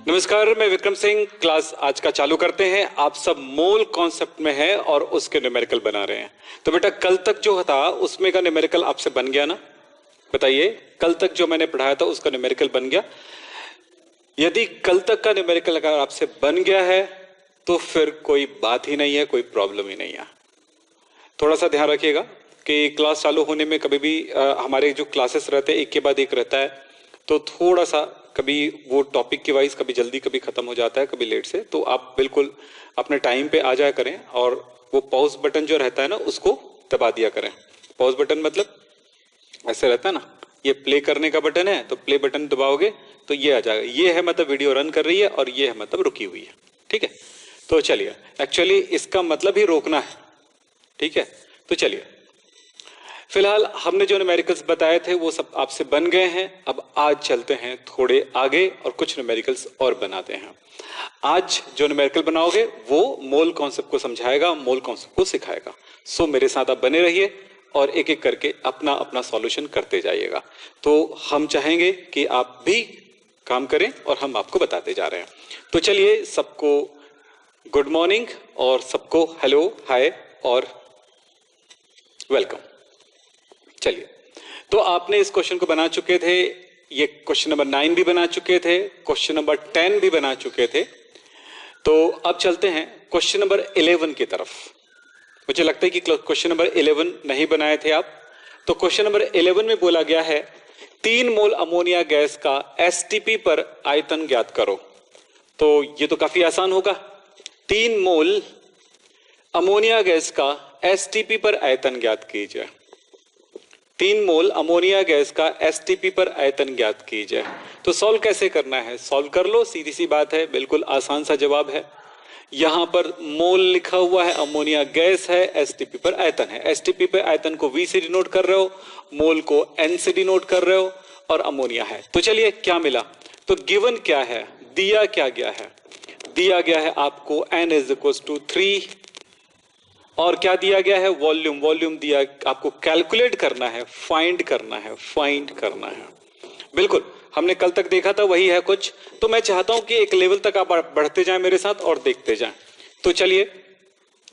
नमस्कार, मैं विक्रम सिंह। क्लास आज का चालू करते हैं। आप सब मोल कॉन्सेप्ट में हैं और उसके न्यूमेरिकल बना रहे हैं। तो बेटा कल तक जो था उसमें का न्यूमेरिकल आपसे बन गया ना? बताइए, कल तक जो मैंने पढ़ाया था उसका न्यूमेरिकल बन गया? यदि कल तक का न्यूमेरिकल अगर आपसे बन गया है तो फिर कोई बात ही नहीं है, कोई प्रॉब्लम ही नहीं है। थोड़ा सा ध्यान रखिएगा कि क्लास चालू होने में कभी भी हमारे जो क्लासेस रहते हैं एक के बाद एक रहता है, तो थोड़ा सा कभी वो टॉपिक के वाइज कभी जल्दी कभी खत्म हो जाता है, कभी लेट से। तो आप बिल्कुल अपने टाइम पे आ जाया करें और वो पॉज बटन जो रहता है ना उसको दबा दिया करें। पॉज बटन मतलब ऐसे रहता है ना, ये प्ले करने का बटन है, तो प्ले बटन दबाओगे तो ये आ जाएगा। ये है मतलब वीडियो रन कर रही है और ये है मतलब रुकी हुई है। ठीक है, तो चलिए, एक्चुअली इसका मतलब ही रोकना है। ठीक है, तो चलिए, फिलहाल हमने जो न्यूमेरिकल्स बताए थे वो सब आपसे बन गए हैं। अब आज चलते हैं थोड़े आगे और कुछ न्यूमेरिकल्स और बनाते हैं। आज जो न्यूमेरिकल बनाओगे वो मोल कॉन्सेप्ट को समझाएगा, मोल कॉन्सेप्ट को सिखाएगा। सो मेरे साथ आप बने रहिए और एक एक करके अपना अपना सॉल्यूशन करते जाइएगा। तो हम चाहेंगे कि आप भी काम करें और हम आपको बताते जा रहे हैं। तो चलिए, सबको गुड मॉर्निंग और सबको हेलो, हाय और वेलकम। चलिए, तो आपने इस क्वेश्चन को बना चुके थे, ये क्वेश्चन नंबर 9 भी बना चुके थे, क्वेश्चन नंबर 10 भी बना चुके थे। तो अब चलते हैं क्वेश्चन नंबर 11 की तरफ। मुझे लगता है कि क्वेश्चन नंबर 11 नहीं बनाए थे आप। तो क्वेश्चन नंबर 11 में बोला गया है 3 मोल अमोनिया गैस का एसटीपी पर आयतन ज्ञात करो। तो ये तो काफी आसान होगा। 3 मोल अमोनिया गैस का एसटीपी पर आयतन ज्ञात कीजिए। 3 मोल अमोनिया गैस का एसटीपी पर आयतन ज्ञात कीजिए। तो सॉल्व कैसे करना है? सॉल्व कर लो, सीधी सी बात है, बिल्कुल आसान सा जवाब है। यहां पर मोल लिखा हुआ है, अमोनिया गैस है, एसटीपी पर आयतन है। एसटीपी पर आयतन को वी से डिनोट कर रहे हो, मोल को एन से डिनोट कर रहे हो और अमोनिया है। तो चलिए, क्या मिला? तो गिवन क्या है, दिया क्या गया है? दिया गया है आपको n इज इक्वल टू 3 और क्या दिया गया है? वॉल्यूम। वॉल्यूम दिया, आपको कैलकुलेट करना है, फाइंड करना है, फाइंड करना है। बिल्कुल हमने कल तक देखा था वही है कुछ। तो मैं चाहता हूं कि एक लेवल तक आप बढ़ते जाएं मेरे साथ और देखते जाएं। तो चलिए,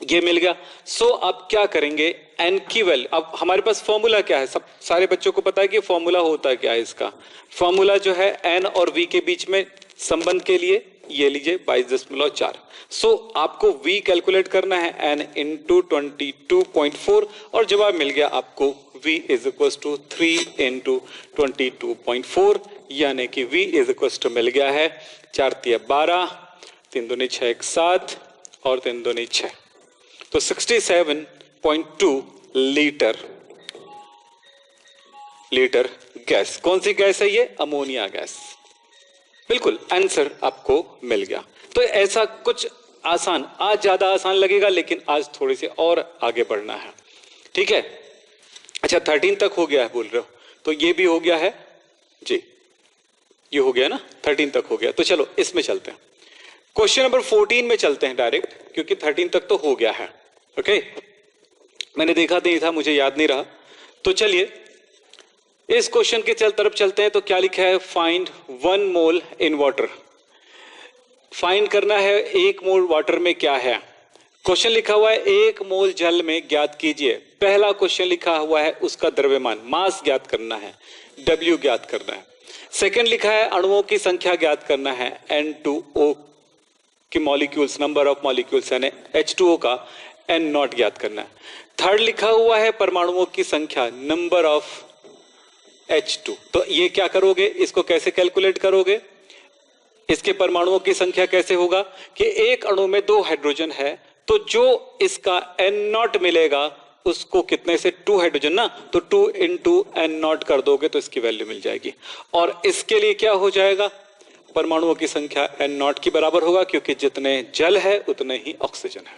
ये मिल गया। सो अब क्या करेंगे? एन की वैल्यू, अब हमारे पास फॉर्मूला क्या है? सब सारे बच्चों को पता है कि फॉर्मूला होता क्या है इसका। फॉर्मूला जो है एन और वी के बीच में संबंध के लिए ये लीजिए 22.4। सो आपको v कैलकुलेट करना है n इंटू 22.4 और जवाब मिल गया आपको v is equal to 3 into 22.4, यानी कि v इज इक्वल टू मिल गया है 4 तिया 12, 3 दूनी 6 7 और 3 दूनी 6। तो 67.2 लीटर गैस। कौन सी गैस है ये? Ammonia gas. बिल्कुल आंसर आपको मिल गया। तो ऐसा कुछ आसान, आज ज्यादा आसान लगेगा लेकिन आज थोड़ी सी और आगे बढ़ना है। ठीक है, अच्छा 13 तक हो गया है बोल रहे हो, तो ये भी हो गया है जी, ये हो गया ना, 13 तक हो गया। तो चलो इसमें चलते हैं, क्वेश्चन नंबर 14 में चलते हैं डायरेक्ट, क्योंकि 13 तक तो हो गया है। ओके, मैंने देखा नहीं था, मुझे याद नहीं रहा। तो चलिए इस क्वेश्चन के तरफ चलते हैं। तो क्या लिखा है? Find 1 mole in water. Find करना है 1 मोल वाटर में क्या है। क्वेश्चन लिखा हुआ है 1 मोल जल में ज्ञात कीजिए। पहला क्वेश्चन लिखा हुआ है उसका द्रव्यमान, मास ज्ञात करना है, W ज्ञात करना है। सेकंड लिखा है अणुओं की संख्या ज्ञात करना है, N2O की मॉलिक्यूल्स, नंबर ऑफ मॉलिक्यूल्स, यानी H2O का N0 ज्ञात करना है। थर्ड लिखा हुआ है परमाणुओं की संख्या, नंबर ऑफ H2। तो ये क्या करोगे, इसको कैसे कैलकुलेट करोगे? इसके परमाणुओं की संख्या कैसे होगा कि एक अणु में 2 हाइड्रोजन है, तो जो इसका N0 मिलेगा उसको कितने से 2 हाइड्रोजन ना, तो 2 इंटू N0 कर दोगे तो इसकी वैल्यू मिल जाएगी। और इसके लिए क्या हो जाएगा? परमाणुओं की संख्या N0 की बराबर होगा, क्योंकि जितने जल है उतने ही ऑक्सीजन है।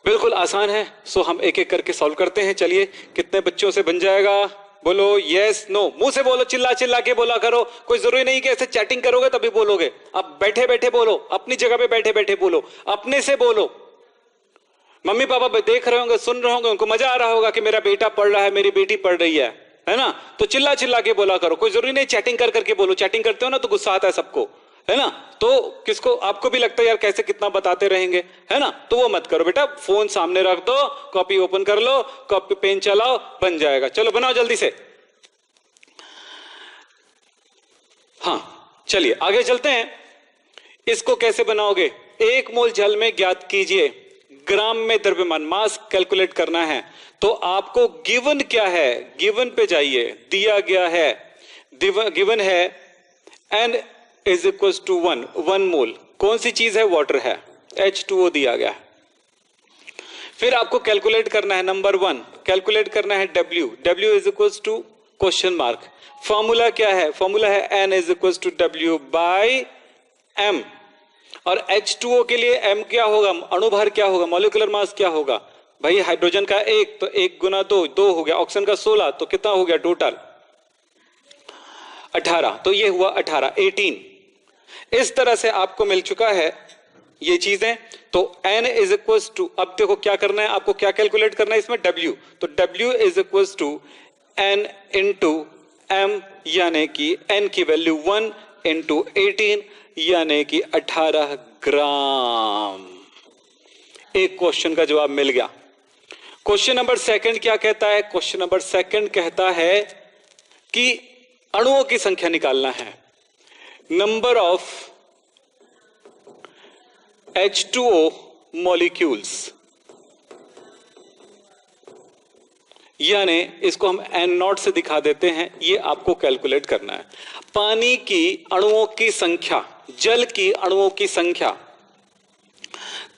बिल्कुल आसान है। सो हम एक एक करके सॉल्व करते हैं। चलिए, कितने बच्चों से बन जाएगा? बोलो यस नो, मुंह से बोलो, चिल्ला चिल्ला के बोला करो। कोई जरूरी नहीं कि ऐसे चैटिंग करोगे तभी बोलोगे। अब बैठे बैठे बोलो, अपनी जगह पे बैठे बैठे बोलो, अपने से बोलो। मम्मी पापा देख रहे होंगे, सुन रहे होंगे, उनको मजा आ रहा होगा कि मेरा बेटा पढ़ रहा है, मेरी बेटी पढ़ रही है ना? तो चिल्ला चिल्ला के बोला करो। कोई जरूरी नहीं चैटिंग कर करके बोलो। चैटिंग करते हो ना तो गुस्सा आता है सबको, है ना? तो किसको, आपको भी लगता है यार कैसे कितना बताते रहेंगे, है ना? तो वो मत करो बेटा, फोन सामने रख दो, कॉपी ओपन कर लो, कॉपी पेन चलाओ, बन जाएगा। चलो बनाओ जल्दी से। हाँ चलिए आगे चलते हैं। इसको कैसे बनाओगे? 1 मोल जल में ज्ञात कीजिए ग्राम में द्रव्यमान, मास कैलकुलेट करना है। तो आपको गिवन क्या है, गिवन पे जाइए, दिया गया है, गिवन है n इज इक्वल टू 1 मोल। कौन सी चीज है? वाटर है, H2O दिया गया है। फिर आपको कैलकुलेट करना है, नंबर 1 कैलकुलेट करना है W is equal to question mark. Formula क्या है? फॉर्मूला है n is equal to W by m। और H2O के लिए m क्या होगा? अणुभार क्या होगा? मॉलिक्यूलर मास क्या होगा? भाई हाइड्रोजन का 1 तो 1 गुना 2 हो गया, ऑक्सीजन का 16 तो कितना हो गया टोटल? 18। तो ये हुआ 18। इस तरह से आपको मिल चुका है ये चीजें। तो n इज इक्वल टू, अब देखो क्या करना है आपको, क्या कैलकुलेट करना है इसमें? W। तो W is equal to n into m, यानी कि n की वैल्यू 1 इंटू 18 यानी कि 18 ग्राम। एक क्वेश्चन का जवाब मिल गया। क्वेश्चन नंबर 2 क्या कहता है? क्वेश्चन नंबर 2 कहता है कि अणुओं की संख्या निकालना है। नंबर ऑफ H2O मॉलिक्यूल्स, यानी इसको हम N0 से दिखा देते हैं, ये आपको कैलकुलेट करना है। पानी की अणुओं की संख्या, जल की अणुओं की संख्या,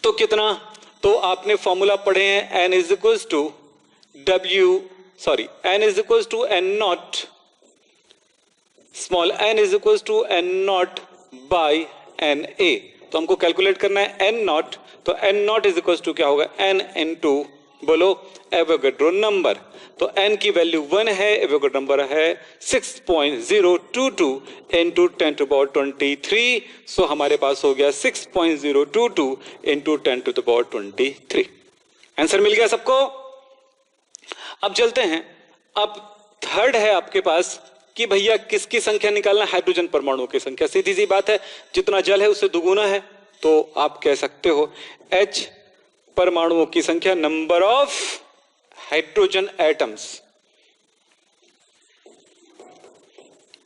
तो कितना? तो आपने फॉर्मूला पढ़े हैं, n is equal to n is equal to N0, small n is equal to N0 by Na। तो हमको कैलकुलेट करना है N0, तो N0 इज इक्वल टू क्या होगा? n इंटू, बोलो, एवोगैड्रो नंबर। तो n की वैल्यू 1 है, एवोगैड्रो नंबर है 6.022 इंटू 10⁻23। सो हमारे पास हो गया 6.022 इंटू 10⁻23। आंसर मिल गया सबको? अब चलते हैं। अब थर्ड है आपके पास कि भैया किसकी संख्या निकालना? हाइड्रोजन परमाणुओं की संख्या। सीधी सी बात है, जितना जल है उससे दुगुना है, तो आप कह सकते हो H परमाणुओं की संख्या, नंबर ऑफ हाइड्रोजन एटम्स,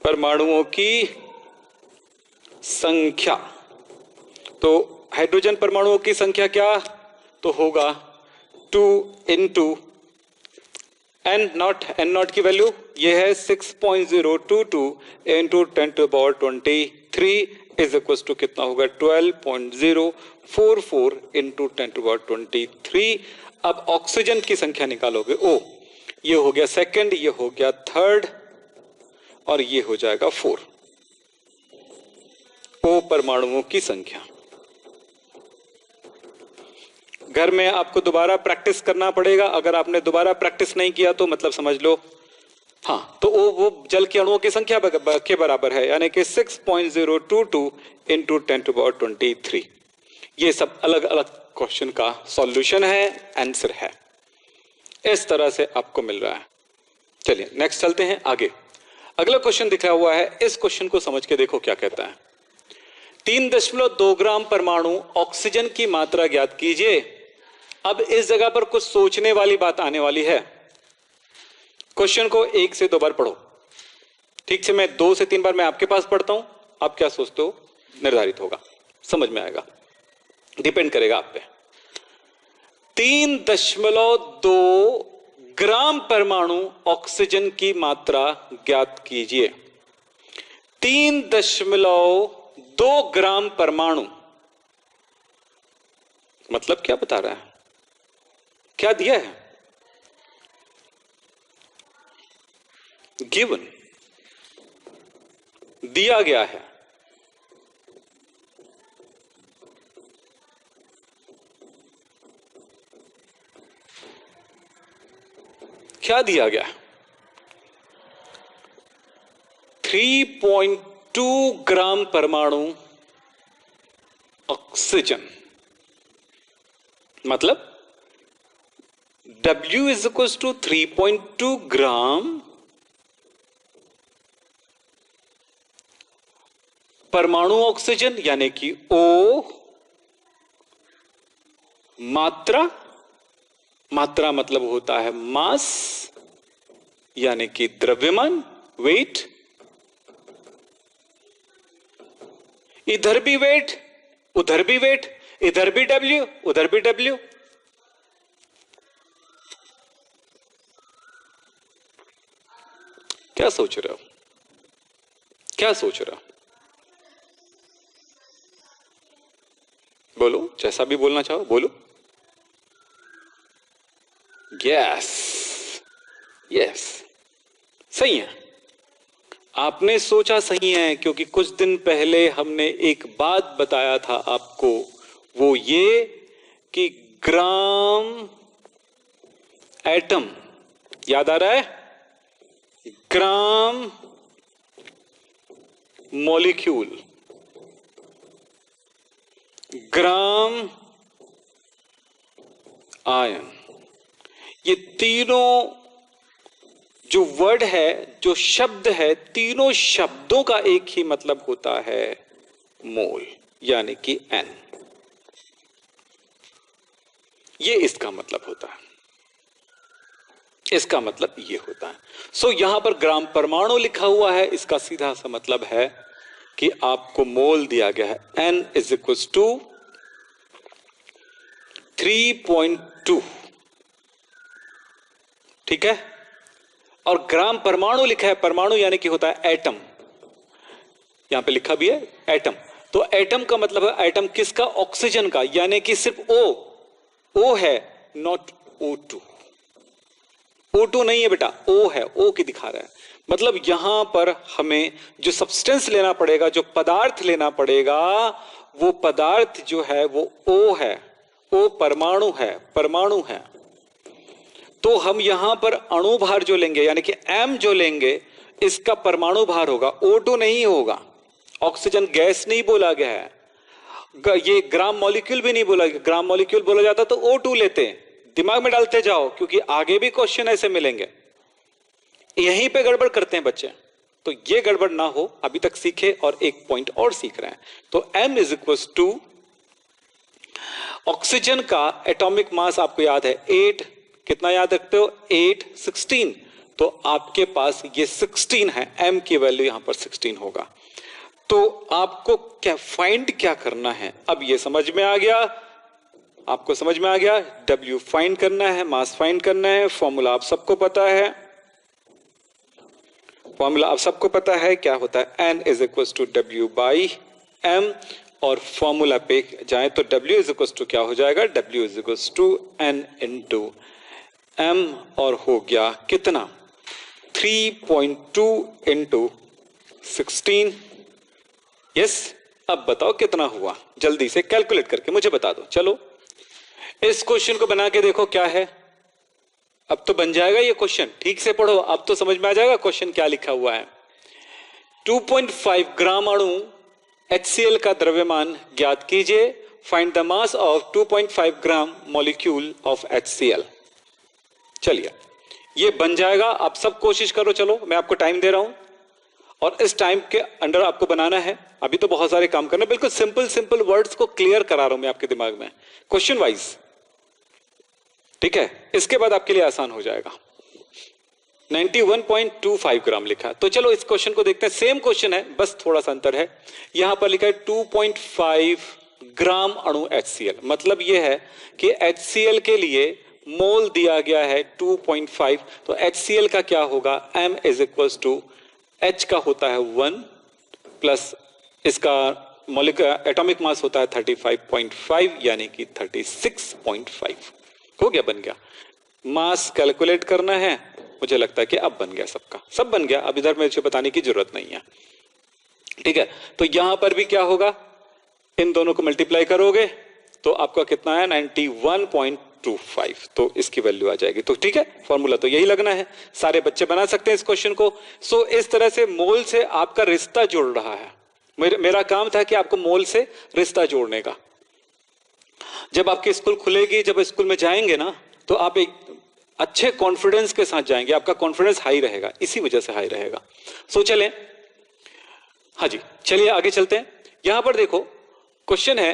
परमाणुओं की संख्या। तो हाइड्रोजन परमाणुओं की संख्या क्या? तो होगा 2 इंटू N0 की वैल्यू ये है 6.022 इंटू 10⁻23 इज इक्वल टू कितना होगा? 12.044 इंटू 10⁻23। अब ऑक्सीजन की संख्या निकालोगे, O, ये हो गया सेकंड, ये हो गया थर्ड, और ये हो जाएगा 4। O परमाणुओं की संख्या। घर में आपको दोबारा प्रैक्टिस करना पड़ेगा। अगर आपने दोबारा प्रैक्टिस नहीं किया तो मतलब समझ लो, हाँ, तो वो जल के अणुओं की संख्या के बराबर है, यानी कि 6.022 इंटू 10⁻23। ये सब अलग अलग क्वेश्चन का सॉल्यूशन है, आंसर है। इस तरह से आपको मिल रहा है। चलिए नेक्स्ट चलते हैं आगे। अगला क्वेश्चन दिखा हुआ है, इस क्वेश्चन को समझ के देखो क्या कहता है। 3.2 ग्राम परमाणु ऑक्सीजन की मात्रा ज्ञात कीजिए। अब इस जगह पर कुछ सोचने वाली बात आने वाली है। क्वेश्चन को 1 से 2 बार पढ़ो, ठीक से। मैं 2 से 3 बार मैं आपके पास पढ़ता हूं, आप क्या सोचते हो निर्धारित होगा, समझ में आएगा, डिपेंड करेगा आप पे। 3.2 ग्राम परमाणु ऑक्सीजन की मात्रा ज्ञात कीजिए। 3.2 ग्राम परमाणु मतलब क्या बता रहा है? क्या दिया है? गिवन, दिया गया है। क्या दिया गया? 3.2 ग्राम परमाणु ऑक्सीजन, मतलब W इज इक्वल टू 3.2 ग्राम परमाणु ऑक्सीजन यानी कि O, मात्रा, मात्रा मतलब होता है मास यानी कि द्रव्यमान, वेट, इधर भी वेट, उधर भी वेट, इधर भी W, उधर भी W। क्या सोच रहे हो, क्या सोच रहे हो? बोलो, जैसा भी बोलना चाहो बोलो। यस, यस, सही है। आपने सोचा सही है, क्योंकि कुछ दिन पहले हमने एक बात बताया था आपको, वो ये कि ग्राम एटम, याद आ रहा है? ग्राम मॉलिक्यूल, ग्राम आयन, ये तीनों जो वर्ड है, जो शब्द है, तीनों शब्दों का एक ही मतलब होता है मोल, यानी कि एन। ये इसका मतलब होता है, इसका मतलब ये होता है। सो यहां पर ग्राम परमाणु लिखा हुआ है, इसका सीधा सा मतलब है कि आपको मोल दिया गया है, n इज इक्वल टू 3.2, ठीक है। और ग्राम परमाणु लिखा है, परमाणु यानी कि होता है एटम, यहां पे लिखा भी है एटम। तो एटम का मतलब है एटम किसका? ऑक्सीजन का, यानी कि सिर्फ O है, नॉट O2। O2 नहीं है बेटा, O है, O की दिखा रहा है। मतलब यहां पर हमें जो सब्सटेंस लेना पड़ेगा, जो पदार्थ लेना पड़ेगा, वो पदार्थ जो है वो O है, O परमाणु है, परमाणु है। तो हम यहां पर अणु भार जो लेंगे, यानी कि M जो लेंगे, इसका परमाणु भार होगा, O2 नहीं होगा। ऑक्सीजन गैस नहीं बोला गया है, ये ग्राम मॉलिक्यूल भी नहीं बोला गया। ग्राम मॉलिक्यूल बोला जाता तो O2 लेते हैं। दिमाग में डालते जाओ, क्योंकि आगे भी क्वेश्चन ऐसे मिलेंगे। यहीं पे गड़बड़ करते हैं बच्चे, तो ये गड़बड़ ना हो, अभी तक सीखे और एक पॉइंट और सीख रहे हैं। तो M is equal to, oxygen का एटॉमिक मास आपको याद है 8, कितना याद रखते हो? 8, 16। तो आपके पास ये 16 है, M की वैल्यू यहां पर 16 होगा। तो आपको क्या फाइंड क्या करना है? अब ये समझ में आ गया, आपको समझ में आ गया। W फाइंड करना है, मास फाइंड करना है। फॉर्मूला आप सबको पता है, फॉर्मूला आप सबको पता है क्या होता है? N is equal to W by M। और फॉर्मूला पे जाए तो W इज इक्वल टू क्या हो जाएगा? W is equal to N into M, और हो गया कितना? 3.2 इंटू 16। यस, अब बताओ कितना हुआ? जल्दी से कैलकुलेट करके मुझे बता दो। चलो इस क्वेश्चन को बना के देखो क्या है। अब तो बन जाएगा ये क्वेश्चन, ठीक से पढ़ो, अब तो समझ में आ जाएगा क्वेश्चन क्या लिखा हुआ है। 2.5 ग्राम अणु HCl का द्रव्यमान ज्ञात कीजिए। Find the mass of 2.5 gram molecule of HCl। चलिए ये बन जाएगा, आप सब कोशिश करो। चलो मैं आपको टाइम दे रहा हूं, और इस टाइम के अंडर आपको बनाना है। अभी तो बहुत सारे काम करना, बिल्कुल सिंपल सिंपल वर्ड्स को क्लियर करा रहा हूं मैं आपके दिमाग में, क्वेश्चन वाइज, ठीक है। इसके बाद आपके लिए आसान हो जाएगा। 91.25 ग्राम लिखा, तो चलो इस क्वेश्चन को देखते हैं। सेम क्वेश्चन है, बस थोड़ा सा अंतर है। यहां पर लिखा है 2.5 ग्राम अणु HCl, मतलब यह है कि HCl के लिए मोल दिया गया है 2.5। तो HCl का क्या होगा? M is equal to, H का होता है 1 प्लस इसका मॉलिक्यूलर एटॉमिक मास होता है 35.5, यानी कि 36.5। हो गया, बन गया। मास कैलकुलेट करना है, मुझे लगता है कि अब बन गया, सबका सब बन गया। अब इधर मुझे बताने की जरूरत नहीं है, ठीक है। तो यहां पर भी क्या होगा? इन दोनों को मल्टीप्लाई करोगे तो आपका कितना है? 91.25। तो इसकी वैल्यू आ जाएगी। तो ठीक है, फॉर्मूला तो यही लगना है, सारे बच्चे बना सकते हैं इस क्वेश्चन को। सो इस तरह से मोल से आपका रिश्ता जुड़ रहा है। मेरा काम था कि आपको मोल से रिश्ता जोड़ने का। जब आपकी स्कूल खुलेगी, जब स्कूल में जाएंगे ना, तो आप एक अच्छे कॉन्फिडेंस के साथ जाएंगे, आपका कॉन्फिडेंस हाई रहेगा, इसी वजह से हाई रहेगा। सो चलें, हाँ जी, चलिए आगे चलते हैं। यहां पर देखो क्वेश्चन है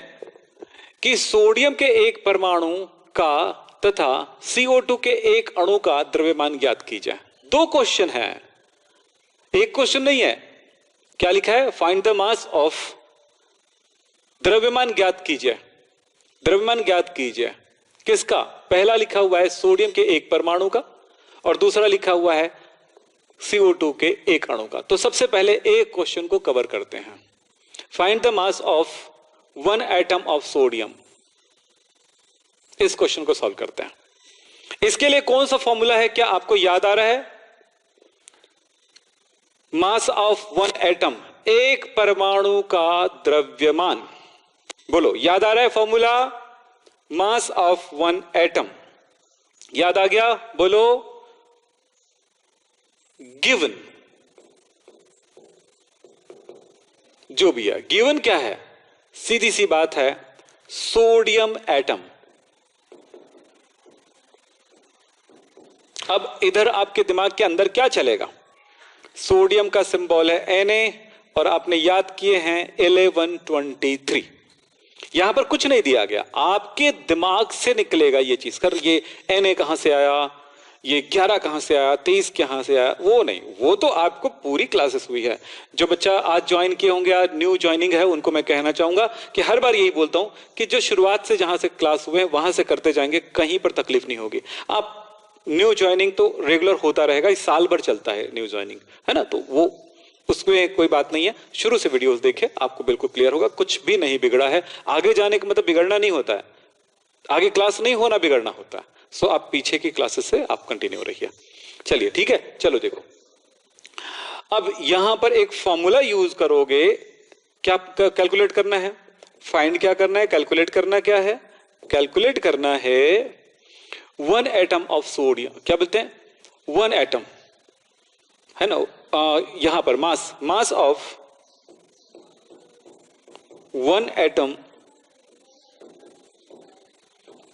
कि सोडियम के एक परमाणु का तथा CO2 के एक अणु का द्रव्यमान ज्ञात कीजिए। दो क्वेश्चन है, एक क्वेश्चन नहीं है। क्या लिखा है? फाइंड द मास ऑफ, द्रव्यमान ज्ञात कीजिए। द्रव्यमान ज्ञात कीजिए किसका? पहला लिखा हुआ है सोडियम के एक परमाणु का और दूसरा लिखा हुआ है CO2 के एक अणु का। तो सबसे पहले एक क्वेश्चन को कवर करते हैं। Find the mass of 1 atom of sodium. इस क्वेश्चन को सॉल्व करते हैं। इसके लिए कौन सा फॉर्मूला है, क्या आपको याद आ रहा है? मास ऑफ 1 एटम, एक परमाणु का द्रव्यमान। बोलो, याद आ रहा है फॉर्मूला? मास ऑफ 1 एटम याद आ गया? बोलो, गिवन, जो भी है गिवन क्या है? सीधी सी बात है, सोडियम एटम। अब इधर आपके दिमाग के अंदर क्या चलेगा? सोडियम का सिंबल है Na और आपने याद किए हैं 1123। यहां पर कुछ नहीं दिया गया, आपके दिमाग से निकलेगा ये चीज। कर ये Na कहां से आया, ये 11 कहां से आया, 23 कहां से आया, वो नहीं। वो तो आपको पूरी क्लासेस हुई है। जो बच्चा आज ज्वाइन किए होंगे, आज न्यू ज्वाइनिंग है, उनको मैं कहना चाहूंगा कि हर बार यही बोलता हूं कि जो शुरुआत से जहां से क्लास हुए वहां से करते जाएंगे, कहीं पर तकलीफ नहीं होगी। आप न्यू ज्वाइनिंग तो रेगुलर होता रहेगा, इस साल भर चलता है न्यू ज्वाइनिंग, है ना? तो वो उसमें कोई बात नहीं है। शुरू से वीडियोस देखें, आपको बिल्कुल क्लियर होगा। कुछ भी नहीं बिगड़ा है। आगे जाने का मतलब बिगड़ना नहीं होता है, आगे क्लास नहीं होना बिगड़ना होता है। सो आप पीछे की क्लासेस से आप कंटिन्यू रहिए। चलिए ठीक है, चलो देखो। अब यहां पर एक फॉर्मूला यूज करोगे। क्या कैलकुलेट करना है? फाइंड क्या करना है? कैलकुलेट करना क्या है? कैलकुलेट करना है 1 एटम ऑफ सोडियम। क्या बोलते हैं? 1 एटम, है ना? यहां पर mass of 1 atom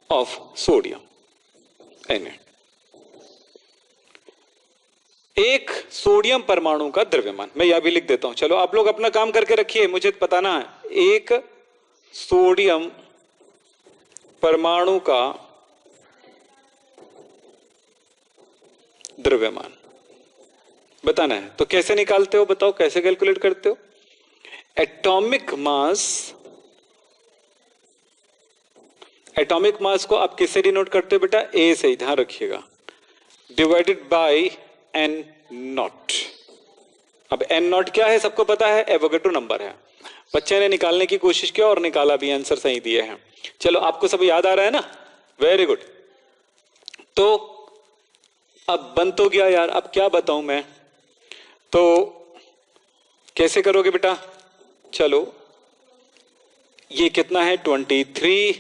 of sodium Na। एक सोडियम परमाणु का द्रव्यमान, मैं यह भी लिख देता हूं। चलो आप लोग अपना काम करके रखिए, मुझे बताना है। एक सोडियम परमाणु का द्रव्यमान बताना है। तो कैसे निकालते हो बताओ, कैसे कैलकुलेट करते हो? एटॉमिक मास को आप किससे डिनोट करते हो बेटा? ए से, ध्यान रखिएगा, डिवाइडेड बाय एन नॉट। अब एन नॉट क्या है सबको पता है, एवोगैड्रो नंबर है। बच्चे ने निकालने की कोशिश किया और निकाला भी, आंसर सही दिए हैं। चलो आपको सब याद आ रहा है ना? Very good. तो अब बन तो गया यार, अब क्या बताऊं मैं? तो कैसे करोगे बेटा? चलो ये कितना है? 23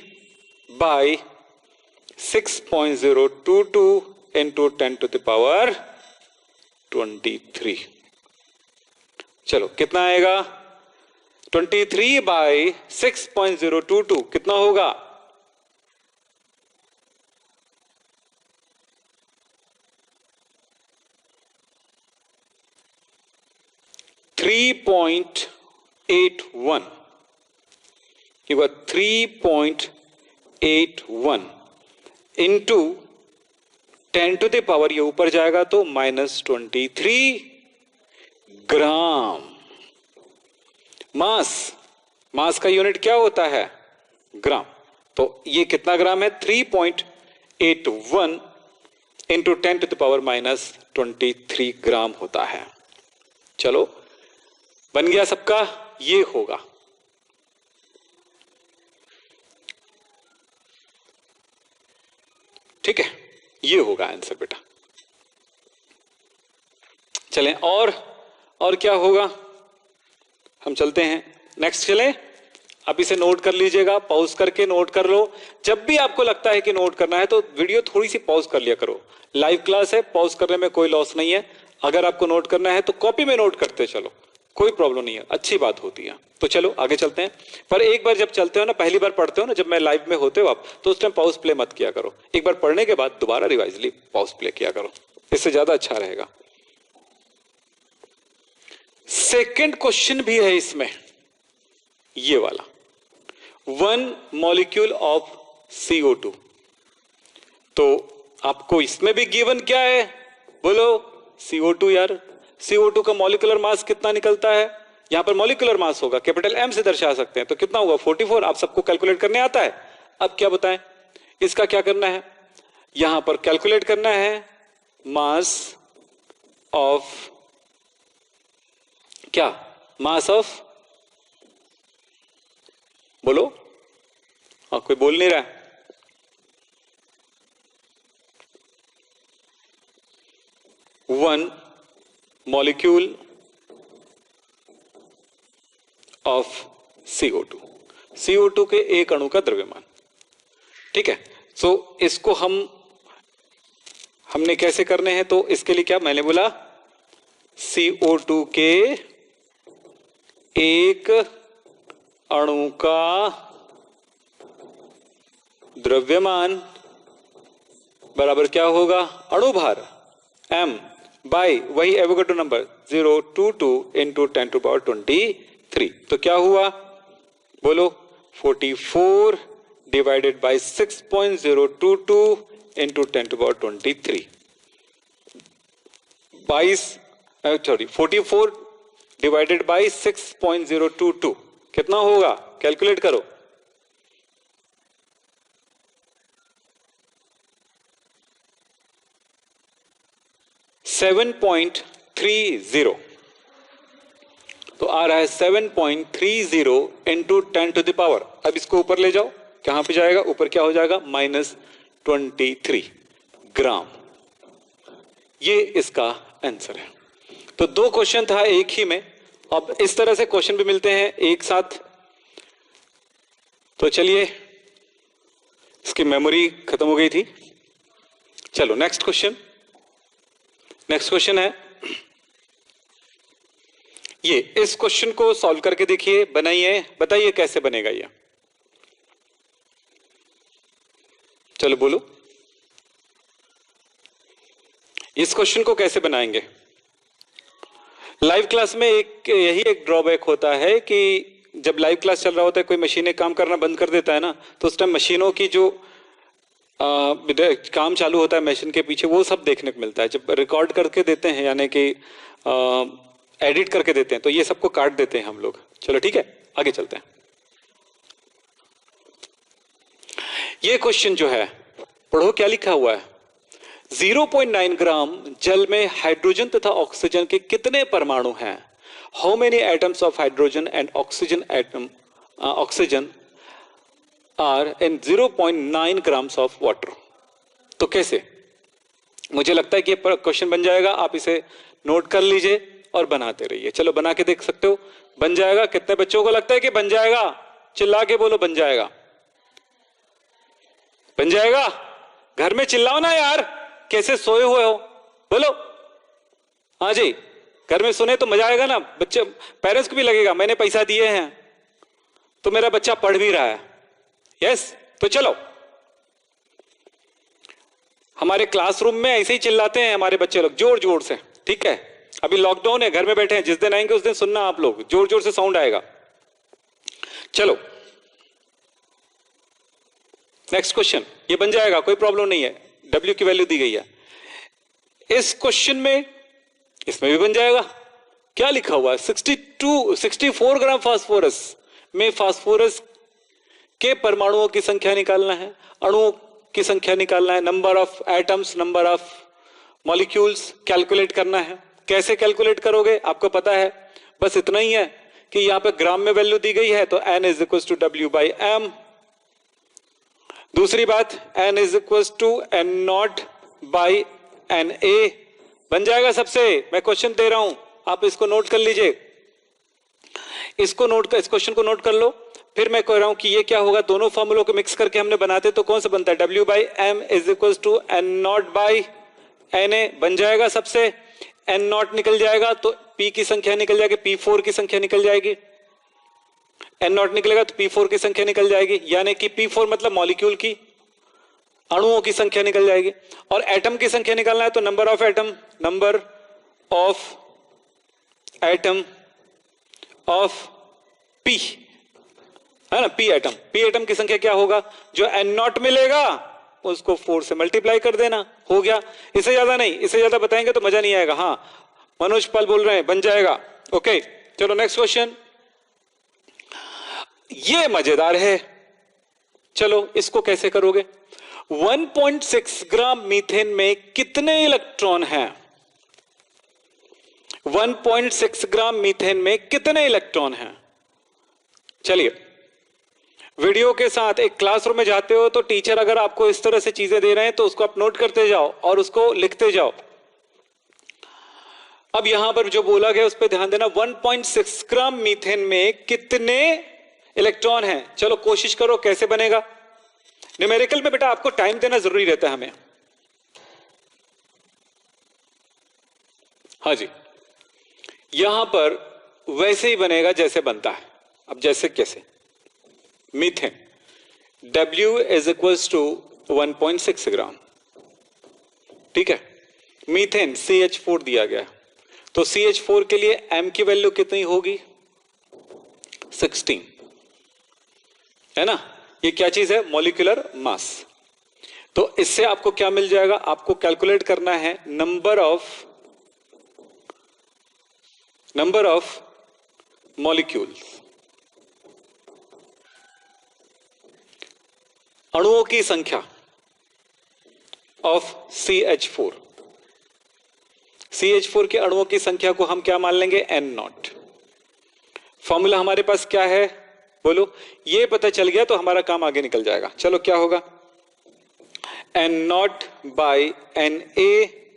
by 6.022 into 10 to the power 23। चलो कितना आएगा? 23 बाय 6.022 कितना होगा? 3.81। ये हुआ 3.81 इंटू 10 टू द पावर, ये ऊपर जाएगा तो -23 ग्राम। मास का यूनिट क्या होता है? ग्राम। तो ये कितना ग्राम है? 3.81 इंटू 10 टू द पावर -23 ग्राम होता है। चलो बन गया सबका, ये होगा। ठीक है, ये होगा आंसर बेटा। चलें और क्या होगा? हम चलते हैं नेक्स्ट। चलें, आप इसे नोट कर लीजिएगा, पॉज करके नोट कर लो। जब भी आपको लगता है कि नोट करना है तो वीडियो थोड़ी सी पॉज कर लिया करो। लाइव क्लास है, पॉज करने में कोई लॉस नहीं है। अगर आपको नोट करना है तो कॉपी में नोट करते चलो, कोई प्रॉब्लम नहीं है, अच्छी बात होती है। तो चलो आगे चलते हैं। पर एक बार जब चलते हो ना, पहली बार पढ़ते हो ना, जब मैं लाइव में होते हो आप, तो उस टाइम पॉज प्ले मत किया करो। एक बार पढ़ने के बाद दोबारा रिवाइजली पॉज प्ले किया करो, इससे ज्यादा अच्छा रहेगा। सेकंड क्वेश्चन भी है इसमें, ये वाला, 1 मॉलिक्यूल ऑफ CO2। तो आपको इसमें भी गिवन क्या है, बोलो? CO2 यार। CO2 का मॉलिक्यूलर मास कितना निकलता है? यहां पर मॉलिक्यूलर मास होगा, कैपिटल M से दर्शा सकते हैं, तो कितना होगा? 44। आप सबको कैलकुलेट करने आता है? अब क्या बताएं, इसका क्या करना है? यहां पर कैलकुलेट करना है मास ऑफ, क्या मास ऑफ, बोलो? कोई बोल नहीं रहा है। One molecule of CO2, CO2 के एक अणु का द्रव्यमान। ठीक है, सो इसको हमने कैसे करने हैं? तो इसके लिए क्या मैंने बोला, CO2 के एक अणु का द्रव्यमान बराबर क्या होगा? अणु भार m बाई वही एवोगाड्रो नंबर 022 इंटू 10⁻23। तो क्या हुआ, बोलो? 44 divided by 6.022 into 10⁻23। 44 divided by 6.022 कितना होगा? कैलकुलेट करो। $7.30, तो आ रहा है 7.30 इंटू 10⁻। अब इसको ऊपर ले जाओ, कहां पे जाएगा? ऊपर क्या हो जाएगा? -23 ग्राम। ये इसका आंसर है। तो दो क्वेश्चन था एक ही में। अब इस तरह से क्वेश्चन भी मिलते हैं एक साथ। तो चलिए, इसकी मेमोरी खत्म हो गई थी। चलो नेक्स्ट क्वेश्चन। नेक्स्ट क्वेश्चन है ये। इस क्वेश्चन को सॉल्व करके देखिए, बनाइए, बताइए कैसे बनेगा ये। चलो बोलो, इस क्वेश्चन को कैसे बनाएंगे? लाइव क्लास में यही एक ड्रॉबैक होता है कि जब लाइव क्लास चल रहा होता है, कोई मशीनें काम करना बंद कर देता है ना, तो उस टाइम मशीनों की जो काम चालू होता है मशीन के पीछे, वो सब देखने को मिलता है। जब रिकॉर्ड करके देते हैं, यानी कि एडिट करके देते हैं, तो ये सबको काट देते हैं हम लोग। चलो ठीक है, आगे चलते हैं। ये क्वेश्चन जो है, पढ़ो क्या लिखा हुआ है। 0.9 ग्राम जल में हाइड्रोजन तथा ऑक्सीजन के कितने परमाणु हैं? How many atoms of hydrogen and oxygen are in 0.9 grams of water. तो कैसे? मुझे लगता है कि ये क्वेश्चन बन जाएगा। आप इसे नोट कर लीजिए और बनाते रहिए। चलो बना के देख सकते हो, बन जाएगा। कितने बच्चों को लगता है कि बन जाएगा? चिल्ला के बोलो, बन जाएगा। बन जाएगा? घर में चिल्लाओ ना यार, कैसे सोए हुए हो, बोलो। हाँ जी, घर में सुने तो मजा आएगा ना। बच्चे, पेरेंट्स को भी लगेगा मैंने पैसा दिए हैं तो मेरा बच्चा पढ़ भी रहा है। यस, तो चलो, हमारे क्लासरूम में ऐसे ही चिल्लाते हैं हमारे बच्चे लोग, जोर जोर से। ठीक है, अभी लॉकडाउन है, घर में बैठे हैं, जिस दिन आएंगे उस दिन सुनना आप लोग, जोर जोर से साउंड आएगा। चलो नेक्स्ट क्वेश्चन, ये बन जाएगा, कोई प्रॉब्लम नहीं है। W की वैल्यू दी गई है इस क्वेश्चन में, इसमें भी बन जाएगा। क्या लिखा हुआ है? 64 ग्राम फास्फोरस में फास्फोरस के परमाणुओं की संख्या निकालना है, अणुओं की संख्या निकालना है, number of atoms, number of molecules calculate करना है। कैसे कैलकुलेट करोगे? आपको पता है, बस इतना ही है कि यहां पे ग्राम में वैल्यू दी गई है, तो N is equal to W/M। दूसरी बात, N is equal to N0/Na। बन जाएगा सबसे। मैं क्वेश्चन दे रहा हूं, आप इसको नोट कर लीजिए। इस क्वेश्चन को नोट कर लो। फिर मैं कह रहा हूं कि ये क्या होगा, दोनों फॉर्मूलों को मिक्स करके हमने बनाते तो कौन सा बनता है? W/M is equal to N0/Na। बन जाएगा सबसे। N0 निकल जाएगा तो P की संख्या निकल जाएगी, P4 की संख्या निकल जाएगी। N0 निकलेगा तो P4 की संख्या निकल जाएगी, यानी कि P4 मतलब मॉलिक्यूल की, अणुओं की संख्या निकल जाएगी। और एटम की संख्या निकालना है तो number of atom of P, है ना, पी एटम की संख्या क्या होगा, जो एन नॉट मिलेगा उसको 4 से मल्टीप्लाई कर देना, हो गया। इससे ज्यादा नहीं, इससे ज्यादा बताएंगे तो मजा नहीं आएगा। हाँ मनोज पाल बोल रहे हैं बन जाएगा। ओके चलो नेक्स्ट क्वेश्चन, ये मजेदार है, चलो इसको कैसे करोगे। 1.6 ग्राम मीथेन में कितने इलेक्ट्रॉन हैं? 1.6 ग्राम मीथेन में कितने इलेक्ट्रॉन हैं? चलिए वीडियो के साथ एक क्लासरूम में जाते हो तो टीचर अगर आपको इस तरह से चीजें दे रहे हैं तो उसको आप नोट करते जाओ और उसको लिखते जाओ। अब यहां पर जो बोला गया उस पर ध्यान देना। 1.6 ग्राम मीथेन में कितने इलेक्ट्रॉन हैं? चलो कोशिश करो कैसे बनेगा। न्यूमेरिकल में बेटा आपको टाइम देना जरूरी रहता है हमें। हाँ जी, यहां पर वैसे ही बनेगा जैसे बनता है। अब जैसे कैसे, methane W is equals to 1.6 gram, ठीक है। मीथेन CH4 दिया गया, तो CH4 के लिए M की वैल्यू कितनी होगी? 16, है ना। ये क्या चीज है? Molecular mass. तो इससे आपको क्या मिल जाएगा? आपको कैलकुलेट करना है नंबर ऑफ मॉलिक्यूल्स, अणुओं की संख्या ऑफ CH4। CH4 के अणुओं की संख्या को हम क्या मान लेंगे? N0। फॉर्मूला हमारे पास क्या है बोलो? ये पता चल गया तो हमारा काम आगे निकल जाएगा। चलो क्या होगा? N0 by Na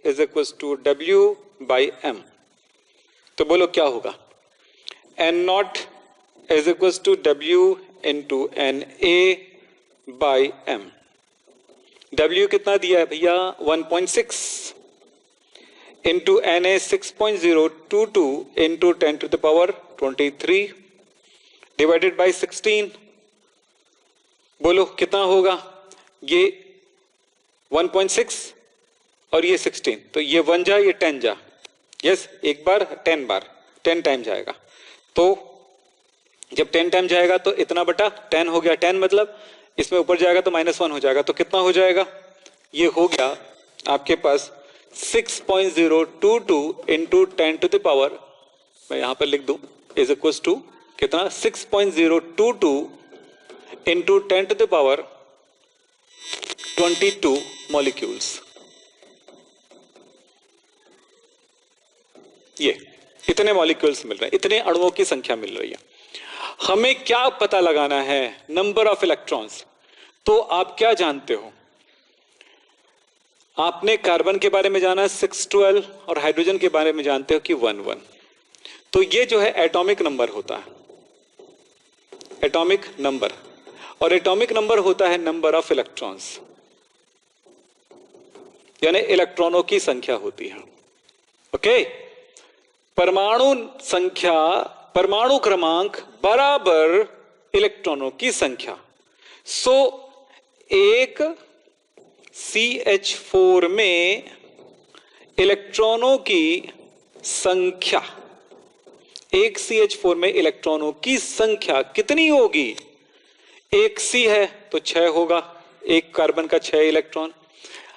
is equal to W by M। तो बोलो क्या होगा? N0 is equal to W into Na by M। W कितना दिया है भैया? 1.6 into Na 6.022 into 10 to the power 23 divided by 16। बोलो कितना होगा? ये 1.6 और ये 16, तो ये 1 जा ये 10 जा। यस, एक बार 10 बार 10 टाइम जाएगा। तो जब 10 टाइम जाएगा तो इतना बटा 10 हो गया। 10 मतलब इसमें ऊपर जाएगा तो -1 हो जाएगा। तो कितना हो जाएगा? ये हो गया आपके पास 6.022 इंटू 10 टू द पावर, मैं यहां पर लिख दूं, इज इक्वल टू कितना? 6.022 into 10 to the power 22 molecules. ये इतने मॉलिक्यूल्स मिल रहे हैं, इतने अणुओं की संख्या मिल रही है। हमें क्या पता लगाना है? Number of electrons. तो आप क्या जानते हो? आपने कार्बन के बारे में जाना 612 और हाइड्रोजन के बारे में जानते हो कि 11। तो ये जो है एटॉमिक नंबर होता है, एटॉमिक नंबर। और एटॉमिक नंबर होता है नंबर ऑफ इलेक्ट्रॉन्स, यानी इलेक्ट्रॉनों की संख्या होती है। ओके, परमाणु संख्या, परमाणु क्रमांक बराबर इलेक्ट्रॉनों की संख्या। सो एक CH4 में इलेक्ट्रॉनों की संख्या, एक CH4 में इलेक्ट्रॉनों की संख्या कितनी होगी? एक C है तो 6 होगा, एक कार्बन का 6 इलेक्ट्रॉन।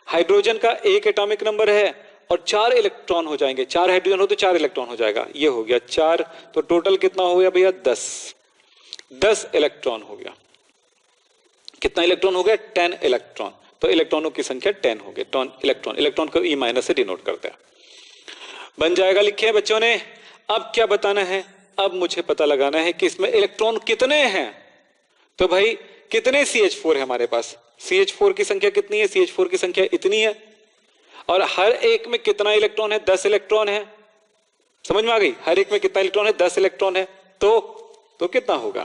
हाइड्रोजन का एक एटॉमिक नंबर है और 4 इलेक्ट्रॉन हो जाएंगे। 4 हाइड्रोजन हो तो 4 इलेक्ट्रॉन हो जाएगा। ये हो गया 4, तो टोटल कितना हो गया भैया? 10 इलेक्ट्रॉन हो गया। कितना इलेक्ट्रॉन हो गया? 10 इलेक्ट्रॉन। तो इलेक्ट्रॉनों की संख्या 10 हो गई। 10 इलेक्ट्रॉन, इलेक्ट्रॉन को E माइनस से डिनोट करते हैं। बन जाएगा, लिखे हैं बच्चों ने। अब क्या बताना है? अब मुझे पता लगाना है कि इसमें इलेक्ट्रॉन कितने हैं। तो भाई कितने CH4 है हमारे पास? CH4 की संख्या कितनी है? CH4 की संख्या इतनी है और हर एक में कितना इलेक्ट्रॉन है? 10 इलेक्ट्रॉन है। समझ में आ गई? हर एक में कितना इलेक्ट्रॉन है? 10 इलेक्ट्रॉन है। तो कितना होगा?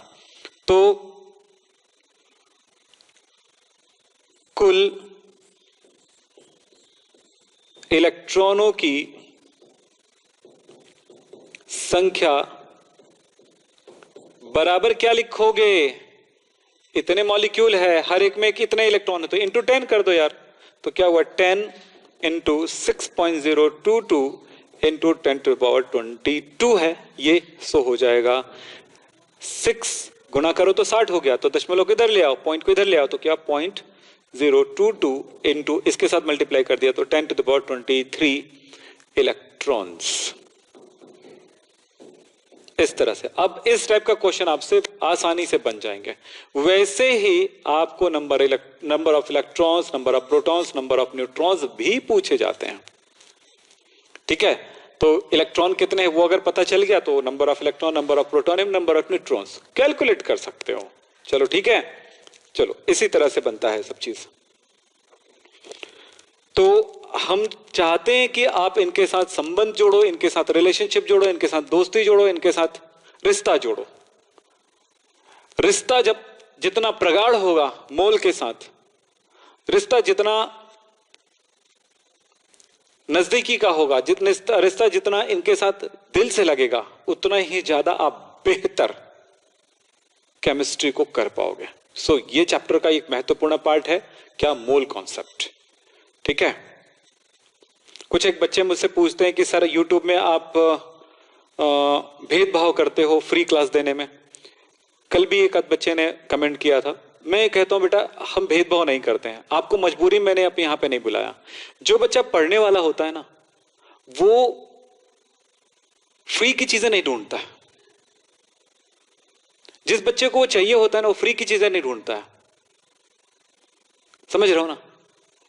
तो कुल इलेक्ट्रॉनों की संख्या बराबर क्या लिखोगे? इतने मॉलिक्यूल है, हर एक में कितने इलेक्ट्रॉन है, तो इंटू 10 कर दो यार। तो क्या हुआ? 10 इंटू 6.022 इंटू 10⁻22 है ये, सो हो जाएगा 6 गुना करो तो 60 हो गया, तो दशमलव किधर ले आओ, पॉइंट को इधर ले आओ, तो क्या 0.022 इंटू इसके साथ मल्टीप्लाई कर दिया तो 10⁻23 इलेक्ट्रॉन्स। इस तरह से अब इस टाइप का क्वेश्चन आपसे आसानी से बन जाएंगे। वैसे ही आपको number of electrons, number of protons, number of neutrons भी पूछे जाते हैं। ठीक है, तो इलेक्ट्रॉन कितने हैं वो अगर पता चल गया तो number of electron, number of proton, number of neutrons calculate कर सकते हो। चलो ठीक है, चलो इसी तरह से बनता है सब चीज। तो हम चाहते हैं कि आप इनके साथ संबंध जोड़ो, इनके साथ रिलेशनशिप जोड़ो, इनके साथ दोस्ती जोड़ो, इनके साथ रिश्ता जोड़ो। रिश्ता जब जितना प्रगाढ़ होगा मोल के साथ, रिश्ता जितना नजदीकी का होगा, रिश्ता जितना इनके साथ दिल से लगेगा, उतना ही ज्यादा आप बेहतर केमिस्ट्री को कर पाओगे। सो ये चैप्टर का एक महत्वपूर्ण पार्ट है क्या, मोल कॉन्सेप्ट। ठीक है, कुछ एक बच्चे मुझसे पूछते हैं कि सर यूट्यूब में आप भेदभाव करते हो फ्री क्लास देने में। कल भी एक बच्चे ने कमेंट किया था। मैं कहता हूं बेटा हम भेदभाव नहीं करते हैं, आपको मजबूरी मैंने अब यहां पे नहीं बुलाया। जो बच्चा पढ़ने वाला होता है ना, वो फ्री की चीजें नहीं ढूंढता है। जिस बच्चे को वो चाहिए होता है ना, वो फ्री की चीजें नहीं ढूंढता है। समझ रहे हो ना,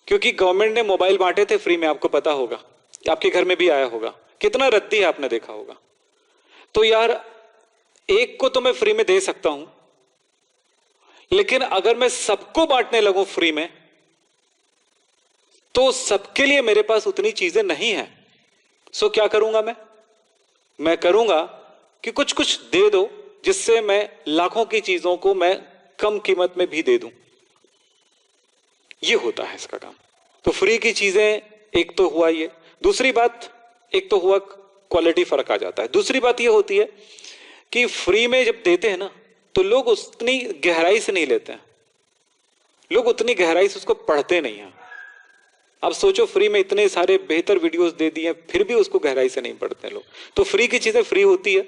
क्योंकि गवर्नमेंट ने मोबाइल बांटे थे फ्री में, आपको पता होगा, आपके घर में भी आया होगा, कितना रद्दी है आपने देखा होगा। तो यार एक को तो मैं फ्री में दे सकता हूं, लेकिन अगर मैं सबको बांटने लगूं फ्री में, तो सबके लिए मेरे पास उतनी चीजें नहीं है। सो क्या करूंगा मैं करूंगा कि कुछ कुछ दे दो, जिससे मैं लाखों की चीजों को मैं कम कीमत में भी दे दूं। ये होता है इसका काम। तो फ्री की चीजें एक तो हुआ ये, दूसरी बात एक तो हुआ क्वालिटी फर्क आ जाता है। दूसरी बात ये होती है कि फ्री में जब देते हैं ना, तो लोग उतनी गहराई से नहीं लेते हैं, लोग उतनी गहराई से उसको पढ़ते नहीं हैं। अब सोचो फ्री में इतने सारे बेहतर वीडियोस दे दिए, फिर भी उसको गहराई से नहीं पढ़ते लोग। तो फ्री की चीजें फ्री होती है,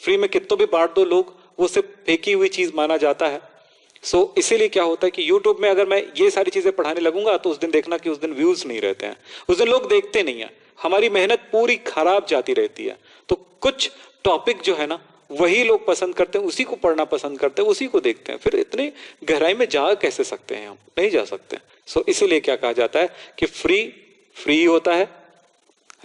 फ्री में कितना भी बांट दो लोग, वो सिर्फ फेंकी हुई चीज माना जाता है। सो इसीलिए क्या होता है कि YouTube में अगर मैं ये सारी चीजें पढ़ाने लगूंगा, तो उस दिन देखना कि उस दिन व्यूज नहीं रहते हैं, उस दिन लोग देखते नहीं है, हमारी मेहनत पूरी खराब जाती रहती है। तो कुछ टॉपिक जो है ना, वही लोग पसंद करते हैं, उसी को पढ़ना पसंद करते हैं, उसी को देखते हैं। फिर इतनी गहराई में जा कैसे सकते हैं, हम नहीं जा सकते। सो इसीलिए क्या कहा जाता है कि फ्री होता है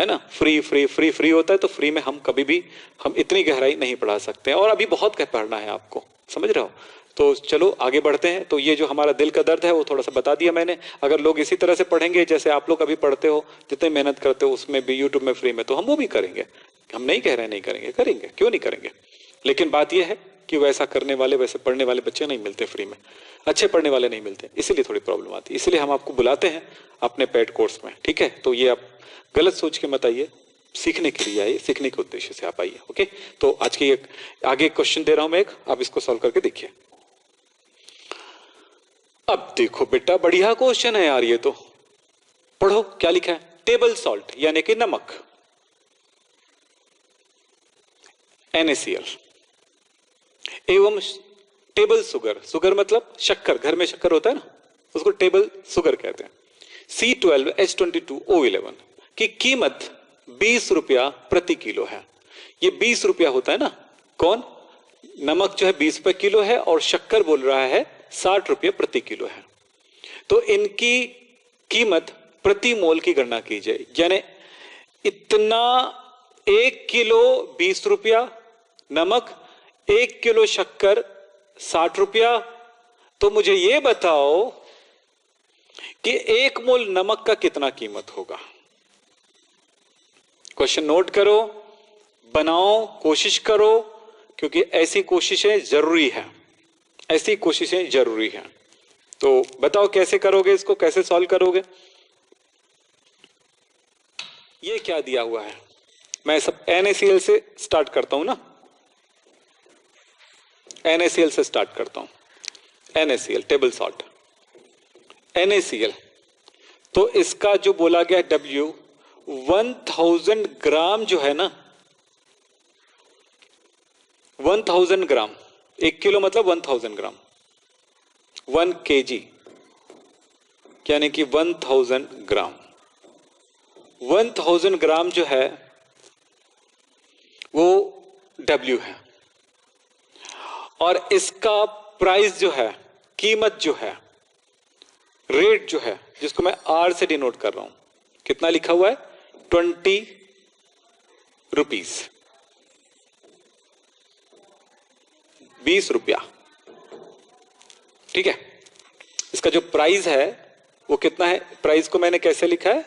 ना, फ्री होता है। तो फ्री में हम कभी भी हम इतनी गहराई नहीं पढ़ा सकते हैं, और अभी बहुत पढ़ना है आपको, समझ रहे हो। तो चलो आगे बढ़ते हैं। तो ये जो हमारा दिल का दर्द है वो थोड़ा सा बता दिया मैंने। अगर लोग इसी तरह से पढ़ेंगे जैसे आप लोग अभी पढ़ते हो, जितने मेहनत करते हो उसमें भी यूट्यूब में फ्री में, तो हम वो भी करेंगे। हम नहीं कह रहे नहीं करेंगे, करेंगे, क्यों नहीं करेंगे। लेकिन बात यह है कि वैसा करने वाले, वैसे पढ़ने वाले बच्चे नहीं मिलते फ्री में, अच्छे पढ़ने वाले नहीं मिलते, इसीलिए थोड़ी प्रॉब्लम आती है। इसलिए हम आपको बुलाते हैं अपने पेड कोर्स में, ठीक है। तो ये आप गलत सोच के मत आइए, सीखने के लिए आइए, सीखने के उद्देश्य से आप आइए, ओके। तो आज की आगे क्वेश्चन दे रहा हूं मैं एक, आप इसको सॉल्व करके देखिए। अब देखो बेटा बढ़िया क्वेश्चन है यार, ये तो पढ़ो क्या लिखा है। टेबल सॉल्ट यानी कि नमक, NaCl, एवं टेबल शुगर, शुगर मतलब शक्कर, घर में शक्कर होता है ना, उसको टेबल शुगर कहते हैं, C12H22O11 की कीमत 20 रुपया प्रति किलो है। ये 20 रुपया होता है ना, कौन, नमक जो है 20 रुपए किलो है, और शक्कर बोल रहा है 60 रुपये प्रति किलो है। तो इनकी कीमत प्रति मोल की गणना कीजिए, यानी इतना 1 किलो 20 रुपया नमक, 1 किलो शक्कर 60 रुपया। तो मुझे यह बताओ कि 1 मोल नमक का कितना कीमत होगा। क्वेश्चन नोट करो, बनाओ, कोशिश करो, क्योंकि ऐसी कोशिशें जरूरी है, ऐसी कोशिशें जरूरी हैं। तो बताओ कैसे करोगे इसको, कैसे सॉल्व करोगे। ये क्या दिया हुआ है, मैं सब NaCl से स्टार्ट करता हूं ना, NaCl से स्टार्ट करता हूं। NaCl टेबल सॉल्ट, NaCl, तो इसका जो बोला गया W 1000 ग्राम जो है ना, 1000 ग्राम, 1 किलो मतलब 1000 ग्राम, 1 kg यानी कि 1000 ग्राम। 1000 ग्राम जो है वो W है, और इसका प्राइस जो है, कीमत जो है, रेट जो है, जिसको मैं R से डिनोट कर रहा हूं, कितना लिखा हुआ है? 20 रुपीस, 20 रुपया। ठीक है, इसका जो प्राइस है वो कितना है? प्राइस को मैंने कैसे लिखा है?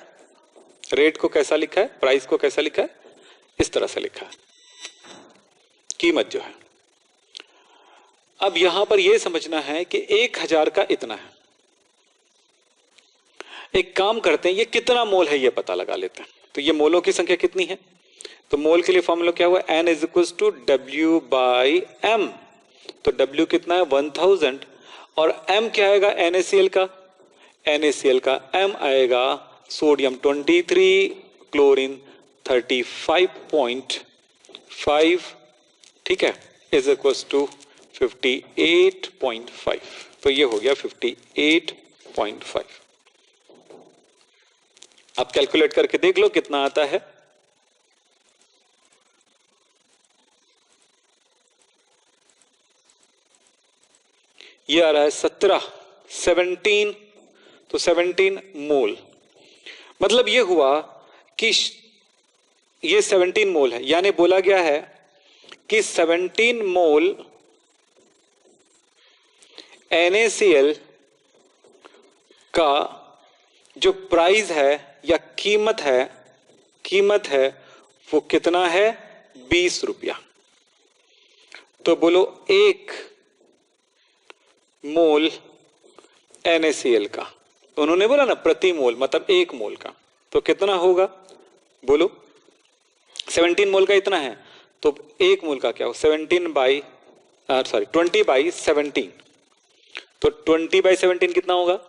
रेट को कैसा लिखा है? प्राइस को कैसा लिखा है? इस तरह से लिखा है, कीमत जो है। अब यहां पर यह समझना है कि 1000 का इतना है। एक काम करते हैं, ये कितना मोल है ये पता लगा लेते हैं। तो ये मोलों की संख्या कितनी है? तो मोल के लिए फॉर्मूला क्या हुआ? N is equal to W by M। तो W कितना है? 1000, और M क्या आएगा NaCl का? NaCl का M आएगा सोडियम 23, क्लोरीन 35.5, ठीक है, इज इक्वल टू 58.5। तो ये हो गया 58.5। आप कैलकुलेट करके देख लो कितना आता है। ये आ रहा है 17। तो 17 मोल, मतलब ये हुआ कि ये 17 मोल है, यानी बोला गया है कि 17 मोल NaCl का जो प्राइस है या कीमत है वो कितना है? 20 रुपया। तो बोलो 1 मोल NaCl का, उन्होंने बोला ना प्रति मोल, मतलब 1 मोल का, तो कितना होगा? बोलो 17 मोल का इतना है, तो 1 मोल का क्या हो? 20/17। तो 20/17 कितना होगा?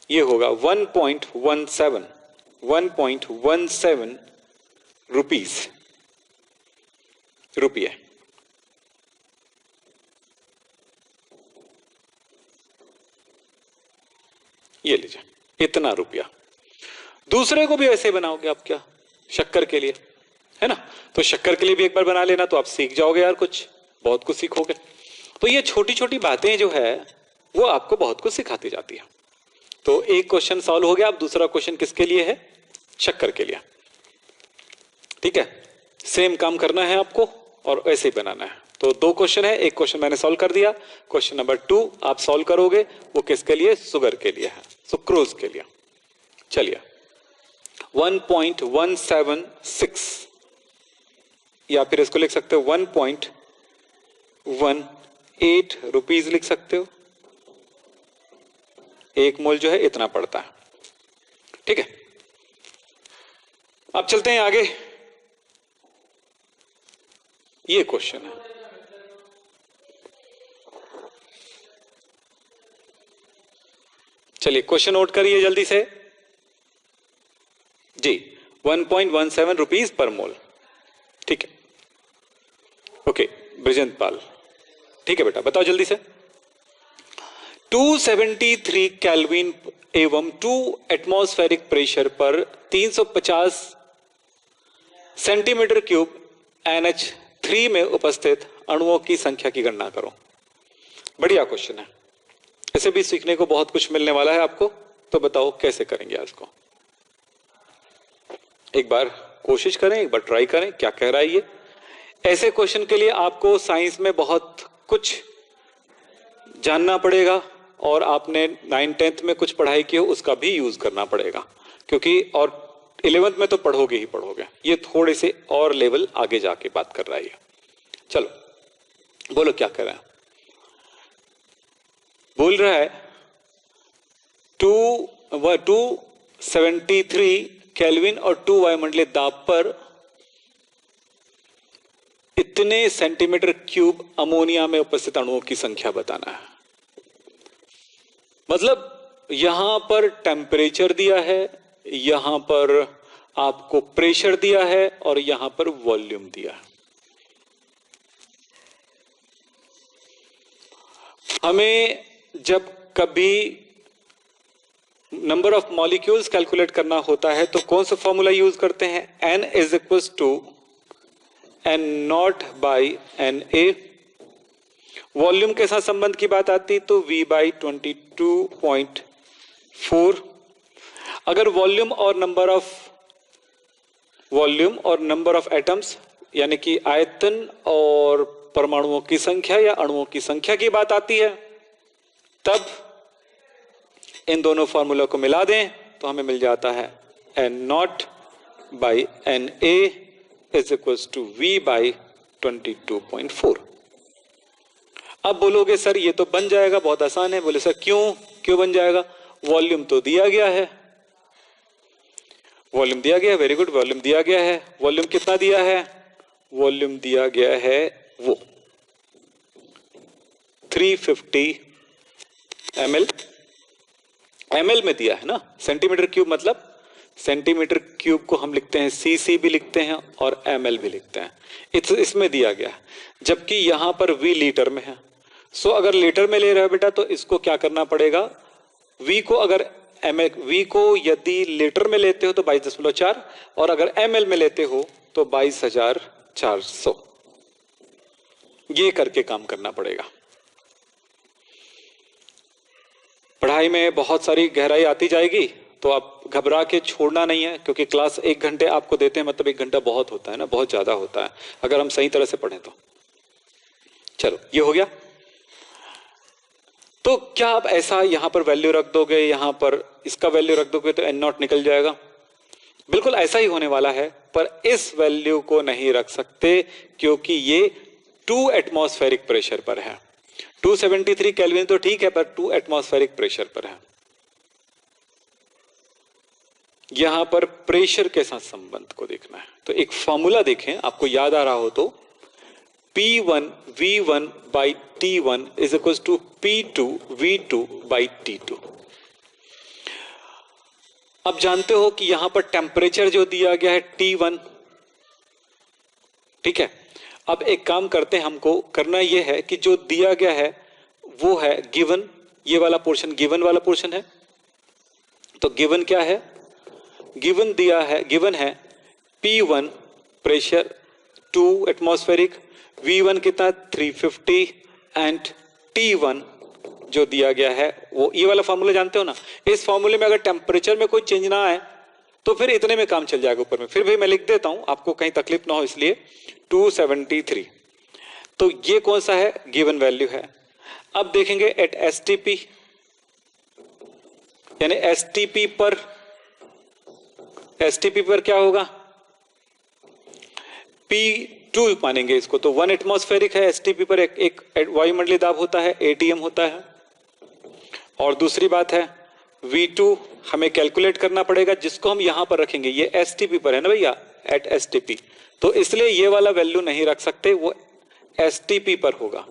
ये होगा 1.17 रुपये। ये लीजिए, इतना रुपया। दूसरे को भी ऐसे बनाओगे आप, क्या शक्कर के लिए, है ना? तो शक्कर के लिए भी एक बार बना लेना, तो आप सीख जाओगे यार, बहुत कुछ सीखोगे। तो ये छोटी छोटी बातें जो है वो आपको बहुत कुछ सिखाती जाती है। तो एक क्वेश्चन सॉल्व हो गया। अब दूसरा क्वेश्चन किसके लिए है? शक्कर के लिए। ठीक है, सेम काम करना है आपको और ऐसे ही बनाना है। तो 2 क्वेश्चन है, एक क्वेश्चन मैंने सॉल्व कर दिया, क्वेश्चन नंबर 2 आप सॉल्व करोगे। वो किसके लिए? शुगर के लिए है, सुक्रोज के लिए। चलिए 1.176, या फिर इसको लिख सकते हो 1.18 रुपीज लिख सकते हो। 1 मोल जो है इतना पड़ता है। ठीक है, अब चलते हैं आगे। ये क्वेश्चन है, चलिए क्वेश्चन नोट करिए जल्दी से जी। 1.17 रुपीज पर मोल। ठीक है, ओके ब्रिजेंद्र पाल, ठीक है बेटा, बताओ जल्दी से। 273 केल्विन एवं 2 एटमॉस्फेरिक प्रेशर पर 350 सेंटीमीटर क्यूब NH3 में उपस्थित अणुओं की संख्या की गणना करो। बढ़िया क्वेश्चन है, ऐसे भी सीखने को बहुत कुछ मिलने वाला है आपको। तो बताओ कैसे करेंगे इसको? एक बार कोशिश करें, एक बार ट्राई करें, क्या कह रहा है ये। ऐसे क्वेश्चन के लिए आपको साइंस में बहुत कुछ जानना पड़ेगा, और आपने 9th-10th में कुछ पढ़ाई की हो उसका भी यूज करना पड़ेगा, क्योंकि और 11th में तो पढ़ोगे ही पढ़ोगे। ये थोड़े से और लेवल आगे जाके बात कर रहा है। चलो बोलो क्या कर रहा है। बोल रहा है 273 केल्विन और 2 वायुमंडलीय दाब पर इतने सेंटीमीटर क्यूब अमोनिया में उपस्थित अणुओं की संख्या बताना है। मतलब यहां पर टेम्परेचर दिया है, यहां पर आपको प्रेशर दिया है और यहां पर वॉल्यूम दिया है। हमें जब कभी नंबर ऑफ मॉलिक्यूल्स कैलकुलेट करना होता है तो कौन सा फॉर्मूला यूज करते हैं? n is equal to n not by N A. वॉल्यूम के साथ संबंध की बात आती तो v बाई 22.4। अगर वॉल्यूम और नंबर ऑफ एटम्स यानी कि आयतन और परमाणुओं की संख्या या अणुओं की संख्या की बात आती है, तब इन दोनों फॉर्मूला को मिला दें तो हमें मिल जाता है n not by N A is equal to v by 22.4। अब बोलोगे सर ये तो बन जाएगा, बहुत आसान है। बोले सर क्यों बन जाएगा? वॉल्यूम तो दिया गया है, वॉल्यूम दिया गया है, वेरी गुड, वॉल्यूम दिया गया है। वॉल्यूम कितना दिया है? वॉल्यूम दिया गया है वो 350 ml। ml में दिया है ना, सेंटीमीटर क्यूब, मतलब सेंटीमीटर क्यूब को हम लिखते हैं cc भी लिखते हैं और ml भी लिखते हैं, इसमें दिया गया है। जबकि यहां पर v लीटर में है। सो अगर लीटर में ले रहे हो बेटा तो इसको क्या करना पड़ेगा? v को यदि लीटर में लेते हो तो 22.4 और अगर ml में लेते हो तो 22,400। ये करके काम करना पड़ेगा। पढ़ाई में बहुत सारी गहराई आती जाएगी तो आप घबरा के छोड़ना नहीं है, क्योंकि क्लास 1 घंटे आपको देते हैं, मतलब 1 घंटा बहुत होता है ना, बहुत ज्यादा होता है अगर हम सही तरह से पढ़ें तो। चलो ये हो गया। तो क्या आप ऐसा यहां पर वैल्यू रख दोगे, यहां पर इसका वैल्यू रख दोगे तो n नॉट निकल जाएगा? बिल्कुल ऐसा ही होने वाला है, पर इस वैल्यू को नहीं रख सकते क्योंकि ये 2 एटमॉस्फेरिक प्रेशर पर है। 273 केल्विन तो ठीक है, पर 2 एटमॉस्फेरिक प्रेशर पर है। यहां पर प्रेशर के साथ संबंध को देखना है। तो एक फॉर्मूला देखें, आपको याद आ रहा हो तो, P1 V1 by T1 is equals to P2 V2 by T2। अब जानते हो कि यहां पर टेम्परेचर जो दिया गया है T1, ठीक है। अब एक काम करते हैं, हमको करना यह है कि जो दिया गया है वो है गिवन, ये वाला पोर्शन गिवन वाला पोर्शन है। तो गिवन क्या है? गिवन दिया है, गिवन है P1 प्रेशर 2 एटमॉस्फेरिक, V1 कितना 350 एंड T1 जो दिया गया है वो, ये वाला फॉर्मूला जानते हो ना। इस फॉर्मूले में अगर टेम्परेचर में कोई चेंज ना आए तो फिर इतने में काम चल जाएगा। ऊपर में फिर भी मैं लिख देता हूं, आपको कहीं तकलीफ ना हो इसलिए, 273। तो ये कौन सा है? गिवन वैल्यू है। अब देखेंगे एट एसटीपी, यानी एसटीपी पर क्या होगा? P2 मानेंगे इसको, तो 1 एटमॉस्फेरिक है। एसटीपी पर एक वायुमंडलीय दाब होता है, ATM होता है। और दूसरी बात है V2 हमें कैलकुलेट करना पड़ेगा, जिसको हम यहां पर रखेंगे। ये एसटीपी पर है ना भैया, एट एसटीपी, तो इसलिए ये वाला वैल्यू नहीं रख सकते, वो एसटीपी पर होगा।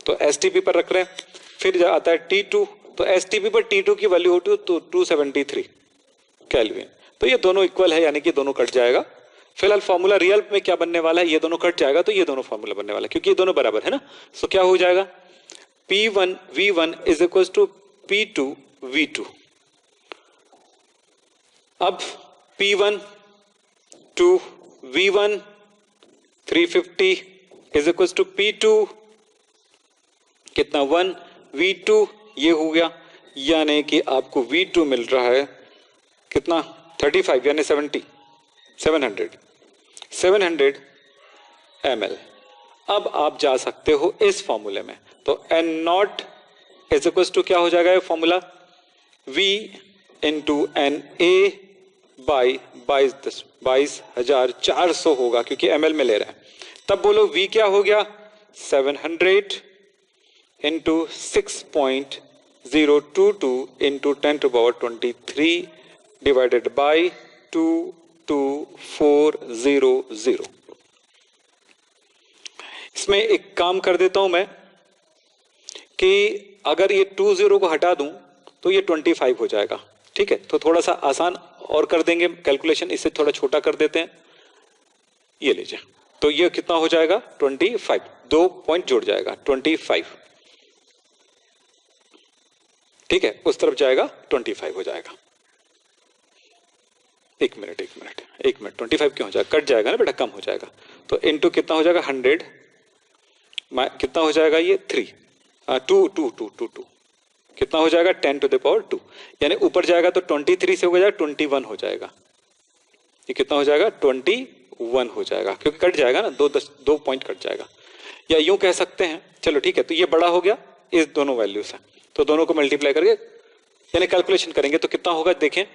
तो एसटीपी पर रख रहे हैं। फिर आता है T2, तो एसटीपी पर T2 की वैल्यू होती है तो 273 केल्विन। तो ये दोनों इक्वल है, यानी कि दोनों कट जाएगा। फिलहाल फॉर्मूला रियल में क्या बनने वाला है? ये दोनों कट जाएगा तो ये दोनों फॉर्मूला बनने वाला है, क्योंकि ये दोनों बराबर है ना। सो क्या हो जाएगा? P1 V1 is equal to P2 V2। अब P1 2 V1 350 is equal to P2 कितना 1 V2, ये हो गया। यानी कि आपको V2 मिल रहा है कितना 35 यानी 700 ml। अब आप जा सकते हो इस फॉर्मूले में, तो n not is equal to क्या हो जाएगा ये formula? V into N A by 22,400 होगा, क्योंकि ml में ले रहे हैं। तब बोलो V क्या हो गया? 700 इंटू 6.022 इंटू 10⁻23 डिवाइडेड बाई 22400। इसमें एक काम कर देता हूं मैं कि अगर ये 20 को हटा दूं तो ये 25 हो जाएगा। ठीक है, तो थोड़ा सा आसान और कर देंगे कैलकुलेशन, इसे थोड़ा छोटा कर देते हैं। ये लीजिए, तो ये कितना हो जाएगा 25, 2 पॉइंट जुड़ जाएगा 25। ठीक है, उस तरफ जाएगा 25 हो जाएगा। एक मिनट 25 क्यों हो जाएगा, कट जाएगा ना बेटा, कम हो जाएगा। तो इनटू कितना हो जाएगा 100, कितना हो जाएगा ये 3, 2 कितना हो जाएगा 10⁻², यानी ऊपर जाएगा तो 23 से हो जाएगा 21 हो जाएगा। ये कितना हो जाएगा 21 हो जाएगा, क्योंकि कट जाएगा ना, 2 पॉइंट कट जाएगा। या यूं कह सकते हैं, चलो ठीक है, तो ये बड़ा हो गया इस दोनों वैल्यू से, तो दोनों को मल्टीप्लाई करके यानी कैलकुलेशन करेंगे तो कितना होगा, देखें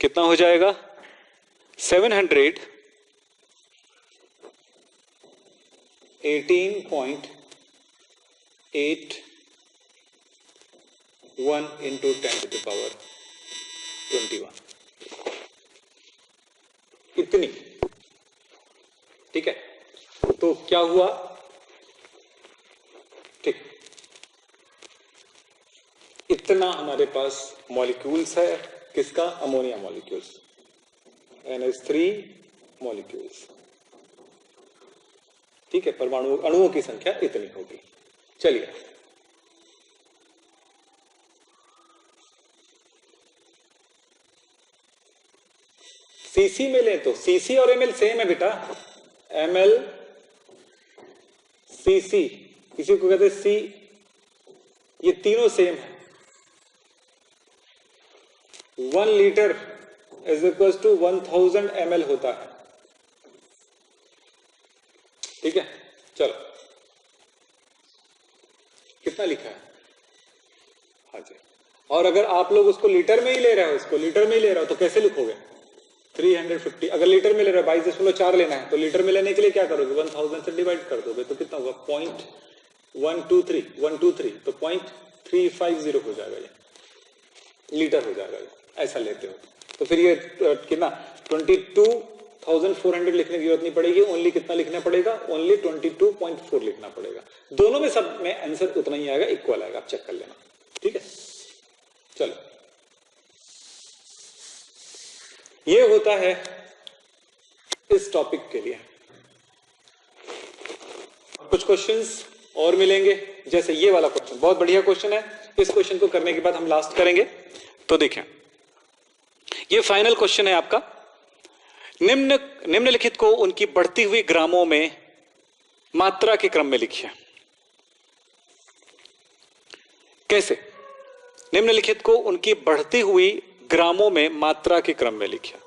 कितना हो जाएगा 718.81 into 10⁻21 इतनी। ठीक है, तो क्या हुआ, ठीक, इतना हमारे पास मॉलिक्यूल्स है, किसका, अमोनिया मॉलिक्यूल्स, NH3 मॉलिक्यूल्स। ठीक है, परमाणु अणुओं की संख्या इतनी होगी। चलिए सीसी में ले, तो सीसी और एमएल सेम है बेटा, एमएल सीसी, किसी को कहते हैं सी, ये तीनों सेम है। 1 litre is equal to 1000 ml होता है। ठीक है, चलो कितना लिखा है, हाँ जी। और अगर आप लोग उसको लीटर में ही ले रहे हो, इसको लीटर में ही ले रहे हो, तो कैसे लिखोगे 350, अगर लीटर में ले रहे हो 22.4 लेना है, तो लीटर में लेने के लिए क्या करोगे, 1000 से डिवाइड कर दोगे, तो कितना होगा 0.123, तो 0.350 हो जाएगा, ये लीटर हो जाएगा, ऐसा लेते हो। तो फिर ये कितना 22,400 लिखने की जरूरत नहीं पड़ेगी, ओनली कितना लिखना पड़ेगा, ओनली 22.4 लिखना पड़ेगा। दोनों में सब में आंसर उतना ही आएगा, इक्वल आएगा, आप चेक कर लेना। ठीक है, चलो ये होता है इस टॉपिक के लिए। कुछ क्वेश्चंस और मिलेंगे, जैसे ये वाला क्वेश्चन बहुत बढ़िया क्वेश्चन है, इस क्वेश्चन को करने के बाद हम लास्ट करेंगे। तो देखें, ये फाइनल क्वेश्चन है आपका, निम्नलिखित को उनकी बढ़ती हुई ग्रामों में मात्रा के क्रम में लिखिए। कैसे, निम्नलिखित को उनकी बढ़ती हुई ग्रामों में मात्रा के क्रम में लिखिए,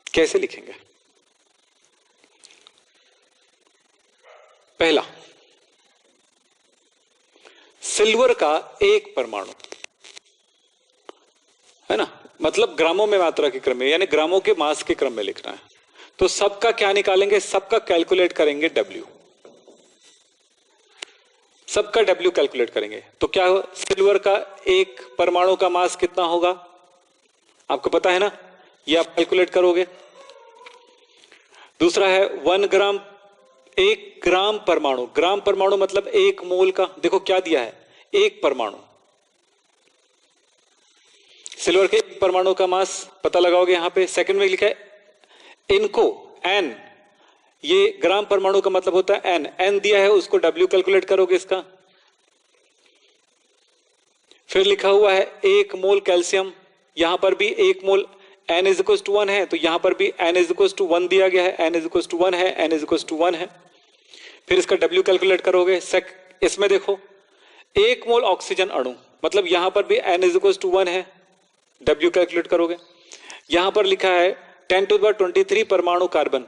कैसे लिखेंगे। पहला, सिल्वर का एक परमाणु है ना, मतलब ग्रामों में मात्रा के क्रम में, यानी ग्रामों के मास के क्रम में लिखना है। तो सबका क्या निकालेंगे, सबका कैलकुलेट करेंगे W, सबका W कैलकुलेट करेंगे। तो क्या हो, सिल्वर का एक परमाणु का मास कितना होगा, आपको पता है ना, ये आप कैलकुलेट करोगे। दूसरा है 1 ग्राम, 1 ग्राम परमाणु, ग्राम परमाणु मतलब 1 मोल का, देखो क्या दिया है, 1 परमाणु। सिल्वर के परमाणु का मास पता लगाओगे, यहां पे सेकंड में लिखा है इनको N, ये ग्राम परमाणु का मतलब होता है N दिया है, उसको W कैलकुलेट करोगे इसका। फिर लिखा हुआ है 1 मोल कैल्शियम, यहां पर भी 1 मोल, N इज इक्वल टू 1 है, तो यहां पर भी N इज इक्वल टू 1 दिया गया है, N इज इक्वल टू 1 है, N इज इक्वल टू 1 है। फिर इसका W कैलकुलेट करोगे। इसमें देखो 1 मोल ऑक्सीजन अणु, मतलब यहां पर भी N इज इक्वल टू 1 है, W कैलकुलेट करोगे। यहां पर लिखा है 10⁻23 परमाणु कार्बन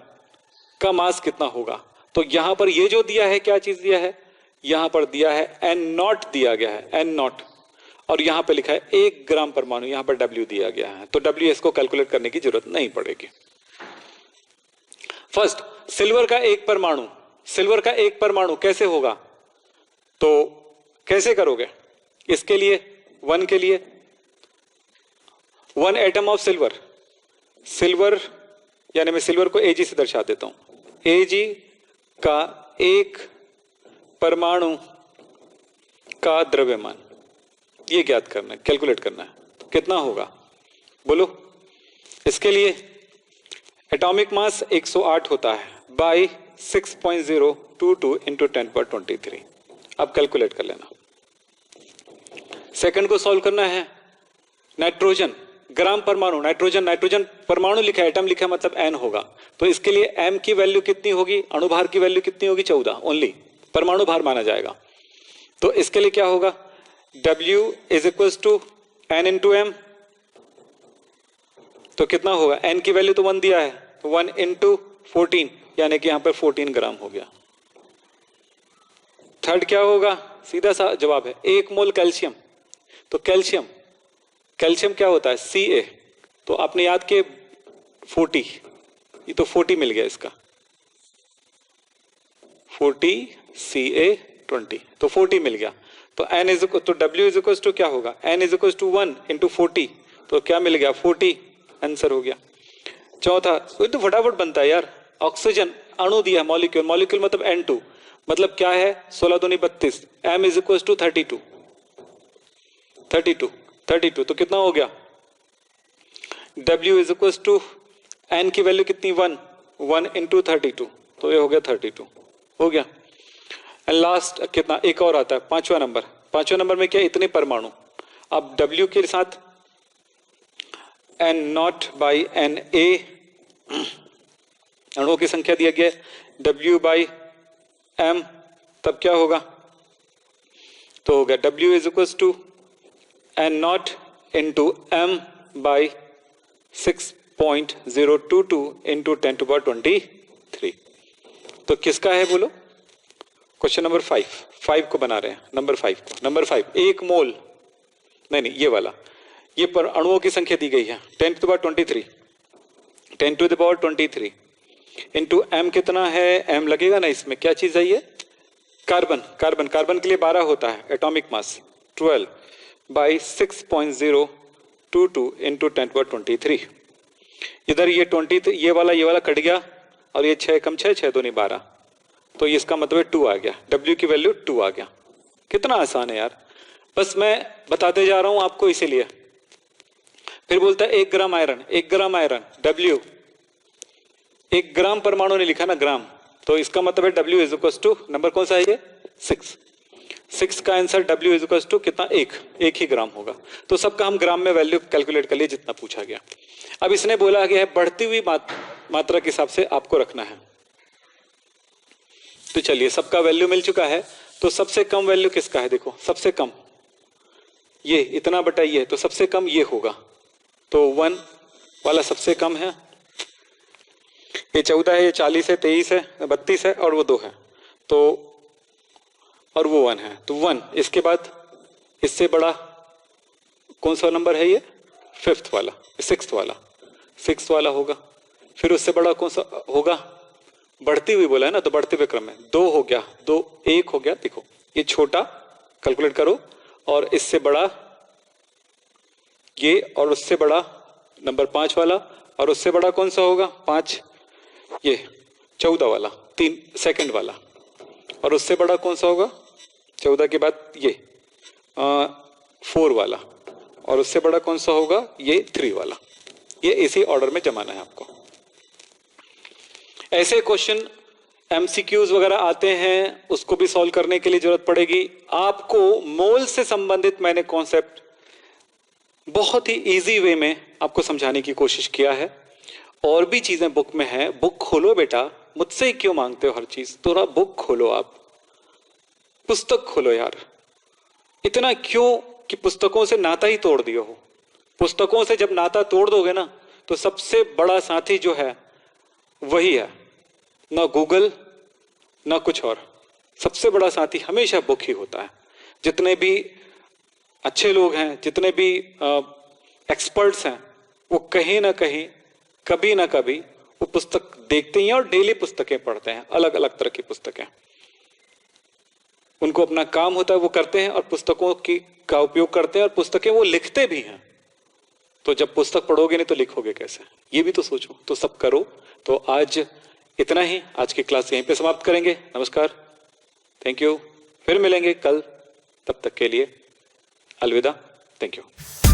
का मास कितना होगा, तो यहां पर ये जो दिया है, क्या चीज दिया है, यहां पर दिया है N0 दिया गया है, N0, और यहां पे लिखा है 1 ग्राम परमाणु, यहां पर W दिया गया है, तो W इसको कैलकुलेट करने की जरूरत नहीं पड़ेगी। फर्स्ट, सिल्वर का एक परमाणु, सिल्वर का एक परमाणु कैसे होगा, तो कैसे करोगे, इसके लिए 1 के लिए 1 एटम ऑफ सिल्वर, सिल्वर यानी मैं सिल्वर को Ag से दर्शा देता हूं, Ag का एक परमाणु का द्रव्यमान, ये ज्ञात करना है, कैलकुलेट करना है। तो कितना होगा बोलो। इसके लिए एटॉमिक मास 108 होता है बाई 6.022 इंटू 10^23। अब कैलकुलेट कर लेना। सेकंड को सॉल्व करना है। नाइट्रोजन ग्राम परमाणु, नाइट्रोजन परमाणु लिखा है, एटम लिखा है, मतलब एन होगा। तो इसके लिए एम की वैल्यू कितनी होगी, अणुभार की वैल्यू कितनी होगी, 14 ओनली, परमाणु भार माना जाएगा। तो इसके लिए क्या होगा, W is equal to N into M. तो कितना होगा, एन की वैल्यू तो 1 दिया है, तो 1 इंटू 14, यानी कि यहां पर 14 ग्राम हो गया। थर्ड क्या होगा, सीधा सा जवाब है 1 मोल कैल्शियम। तो कैल्शियम क्या होता है, Ca। तो आपने याद किए 40, ये तो 40 मिल गया इसका, 40 Ca20, तो 40 मिल गया। तो n इज तो W इज इक्वल टू क्या होगा, n is equal to 1 into 40, तो क्या मिल गया 40, आंसर हो गया। चौथा, तो फटाफट बनता है यार। ऑक्सीजन अणु दिया, मॉलिक्यूल, मॉलिक्यूल मतलब N2, मतलब क्या है 16 दूनी 32, m इज इक्वल टू 32, तो कितना हो गया, W is equal to n की वैल्यू कितनी 1 इंटू 32, तो ये हो गया 32 हो गया। एंड लास्ट कितना, एक और आता है पांचवा नंबर में क्या, इतने परमाणु। अब W के साथ N0 बाई Na, अणुओं की संख्या दिया गया W बाई M, तब क्या होगा, तो हो गया W is equal to N0 into M by 6.022 into 10^23। तो किसका है बोलो, क्वेश्चन नंबर 5 को बना रहे हैं, नंबर 5 1 मोल, नहीं ये वाला, ये पर अणुओं की संख्या दी गई है 10^23 इंटू m कितना है, m लगेगा ना इसमें, क्या चीज है ये, कार्बन के लिए 12 होता है, एटॉमिक मास 12 बाई 6.022 इंटू 10^23। इधर ये 20, ये वाला कट गया, और ये 6 कम 6 दूनी 12, तो इसका मतलब 2 आ गया, W की वैल्यू 2 आ गया। कितना आसान है यार, बस मैं बताते जा रहा हूं आपको इसीलिए। फिर बोलता है 1 ग्राम आयरन W, 1 ग्राम परमाणु ने लिखा ना ग्राम, तो इसका मतलब है W is equal to, number कौन सा है ये 6 का answer W is equal to कितना, एक ही ग्राम होगा। तो सबका हम ग्राम में वैल्यू कैलकुलेट कर लिए जितना पूछा गया। अब इसने बोला गया है बढ़ती हुई मात्रा के हिसाब से आपको रखना है। तो चलिए सबका वैल्यू मिल चुका है, तो सबसे कम वैल्यू किसका है, देखो सबसे कम ये इतना बटा ये, तो सबसे कम ये होगा, तो 1 वाला सबसे कम है, ये 14 है, ये 40 है, 23 है, 32 है, और वो 2 है, तो और वो 1 है, तो 1। इसके बाद इससे बड़ा कौन सा नंबर है ये, 5th वाला, 6th वाला होगा। फिर उससे बड़ा कौन सा होगा, बढ़ती हुई बोला है ना, तो बढ़ते हुए क्रम में 2 हो गया, 1 हो गया, देखो ये छोटा कैलकुलेट करो, और इससे बड़ा ये, और उससे बड़ा नंबर 5 वाला, और उससे बड़ा कौन सा होगा 5, ये 14 वाला, 3 सेकंड वाला, और उससे बड़ा कौन सा होगा 14 के बाद ये 4 वाला, और उससे बड़ा कौन सा होगा ये 3 वाला। ये इसी ऑर्डर में जमाना है आपको। ऐसे क्वेश्चन MCQs वगैरह आते हैं, उसको भी सॉल्व करने के लिए जरूरत पड़ेगी आपको। मोल से संबंधित मैंने कॉन्सेप्ट बहुत ही इजी वे में आपको समझाने की कोशिश किया है। और भी चीजें बुक में है, बुक खोलो बेटा, मुझसे क्यों मांगते हो हर चीज, थोड़ा बुक खोलो, आप पुस्तक खोलो यार। इतना क्यों कि पुस्तकों से नाता ही तोड़ दियो हो। पुस्तकों से जब नाता तोड़ दोगे ना, तो सबसे बड़ा साथी जो है वही है, ना गूगल ना कुछ और। सबसे बड़ा साथी हमेशा बुक ही होता है। जितने भी अच्छे लोग हैं, जितने भी एक्सपर्ट्स हैं, वो कहीं ना कहीं कभी ना कभी वो पुस्तक देखते ही हैं और डेली पुस्तकें पढ़ते हैं, अलग अलग तरह की पुस्तकें। उनको अपना काम होता है, वो करते हैं और पुस्तकों की का उपयोग करते हैं, और पुस्तकें वो लिखते भी हैं। तो जब पुस्तक पढ़ोगे नहीं तो लिखोगे कैसे, ये भी तो सोचो। तो सब करो। तो आज इतना ही, आज की क्लास यहीं पे समाप्त करेंगे। नमस्कार, थैंक यू, फिर मिलेंगे कल। तब तक के लिए अलविदा। Thank you.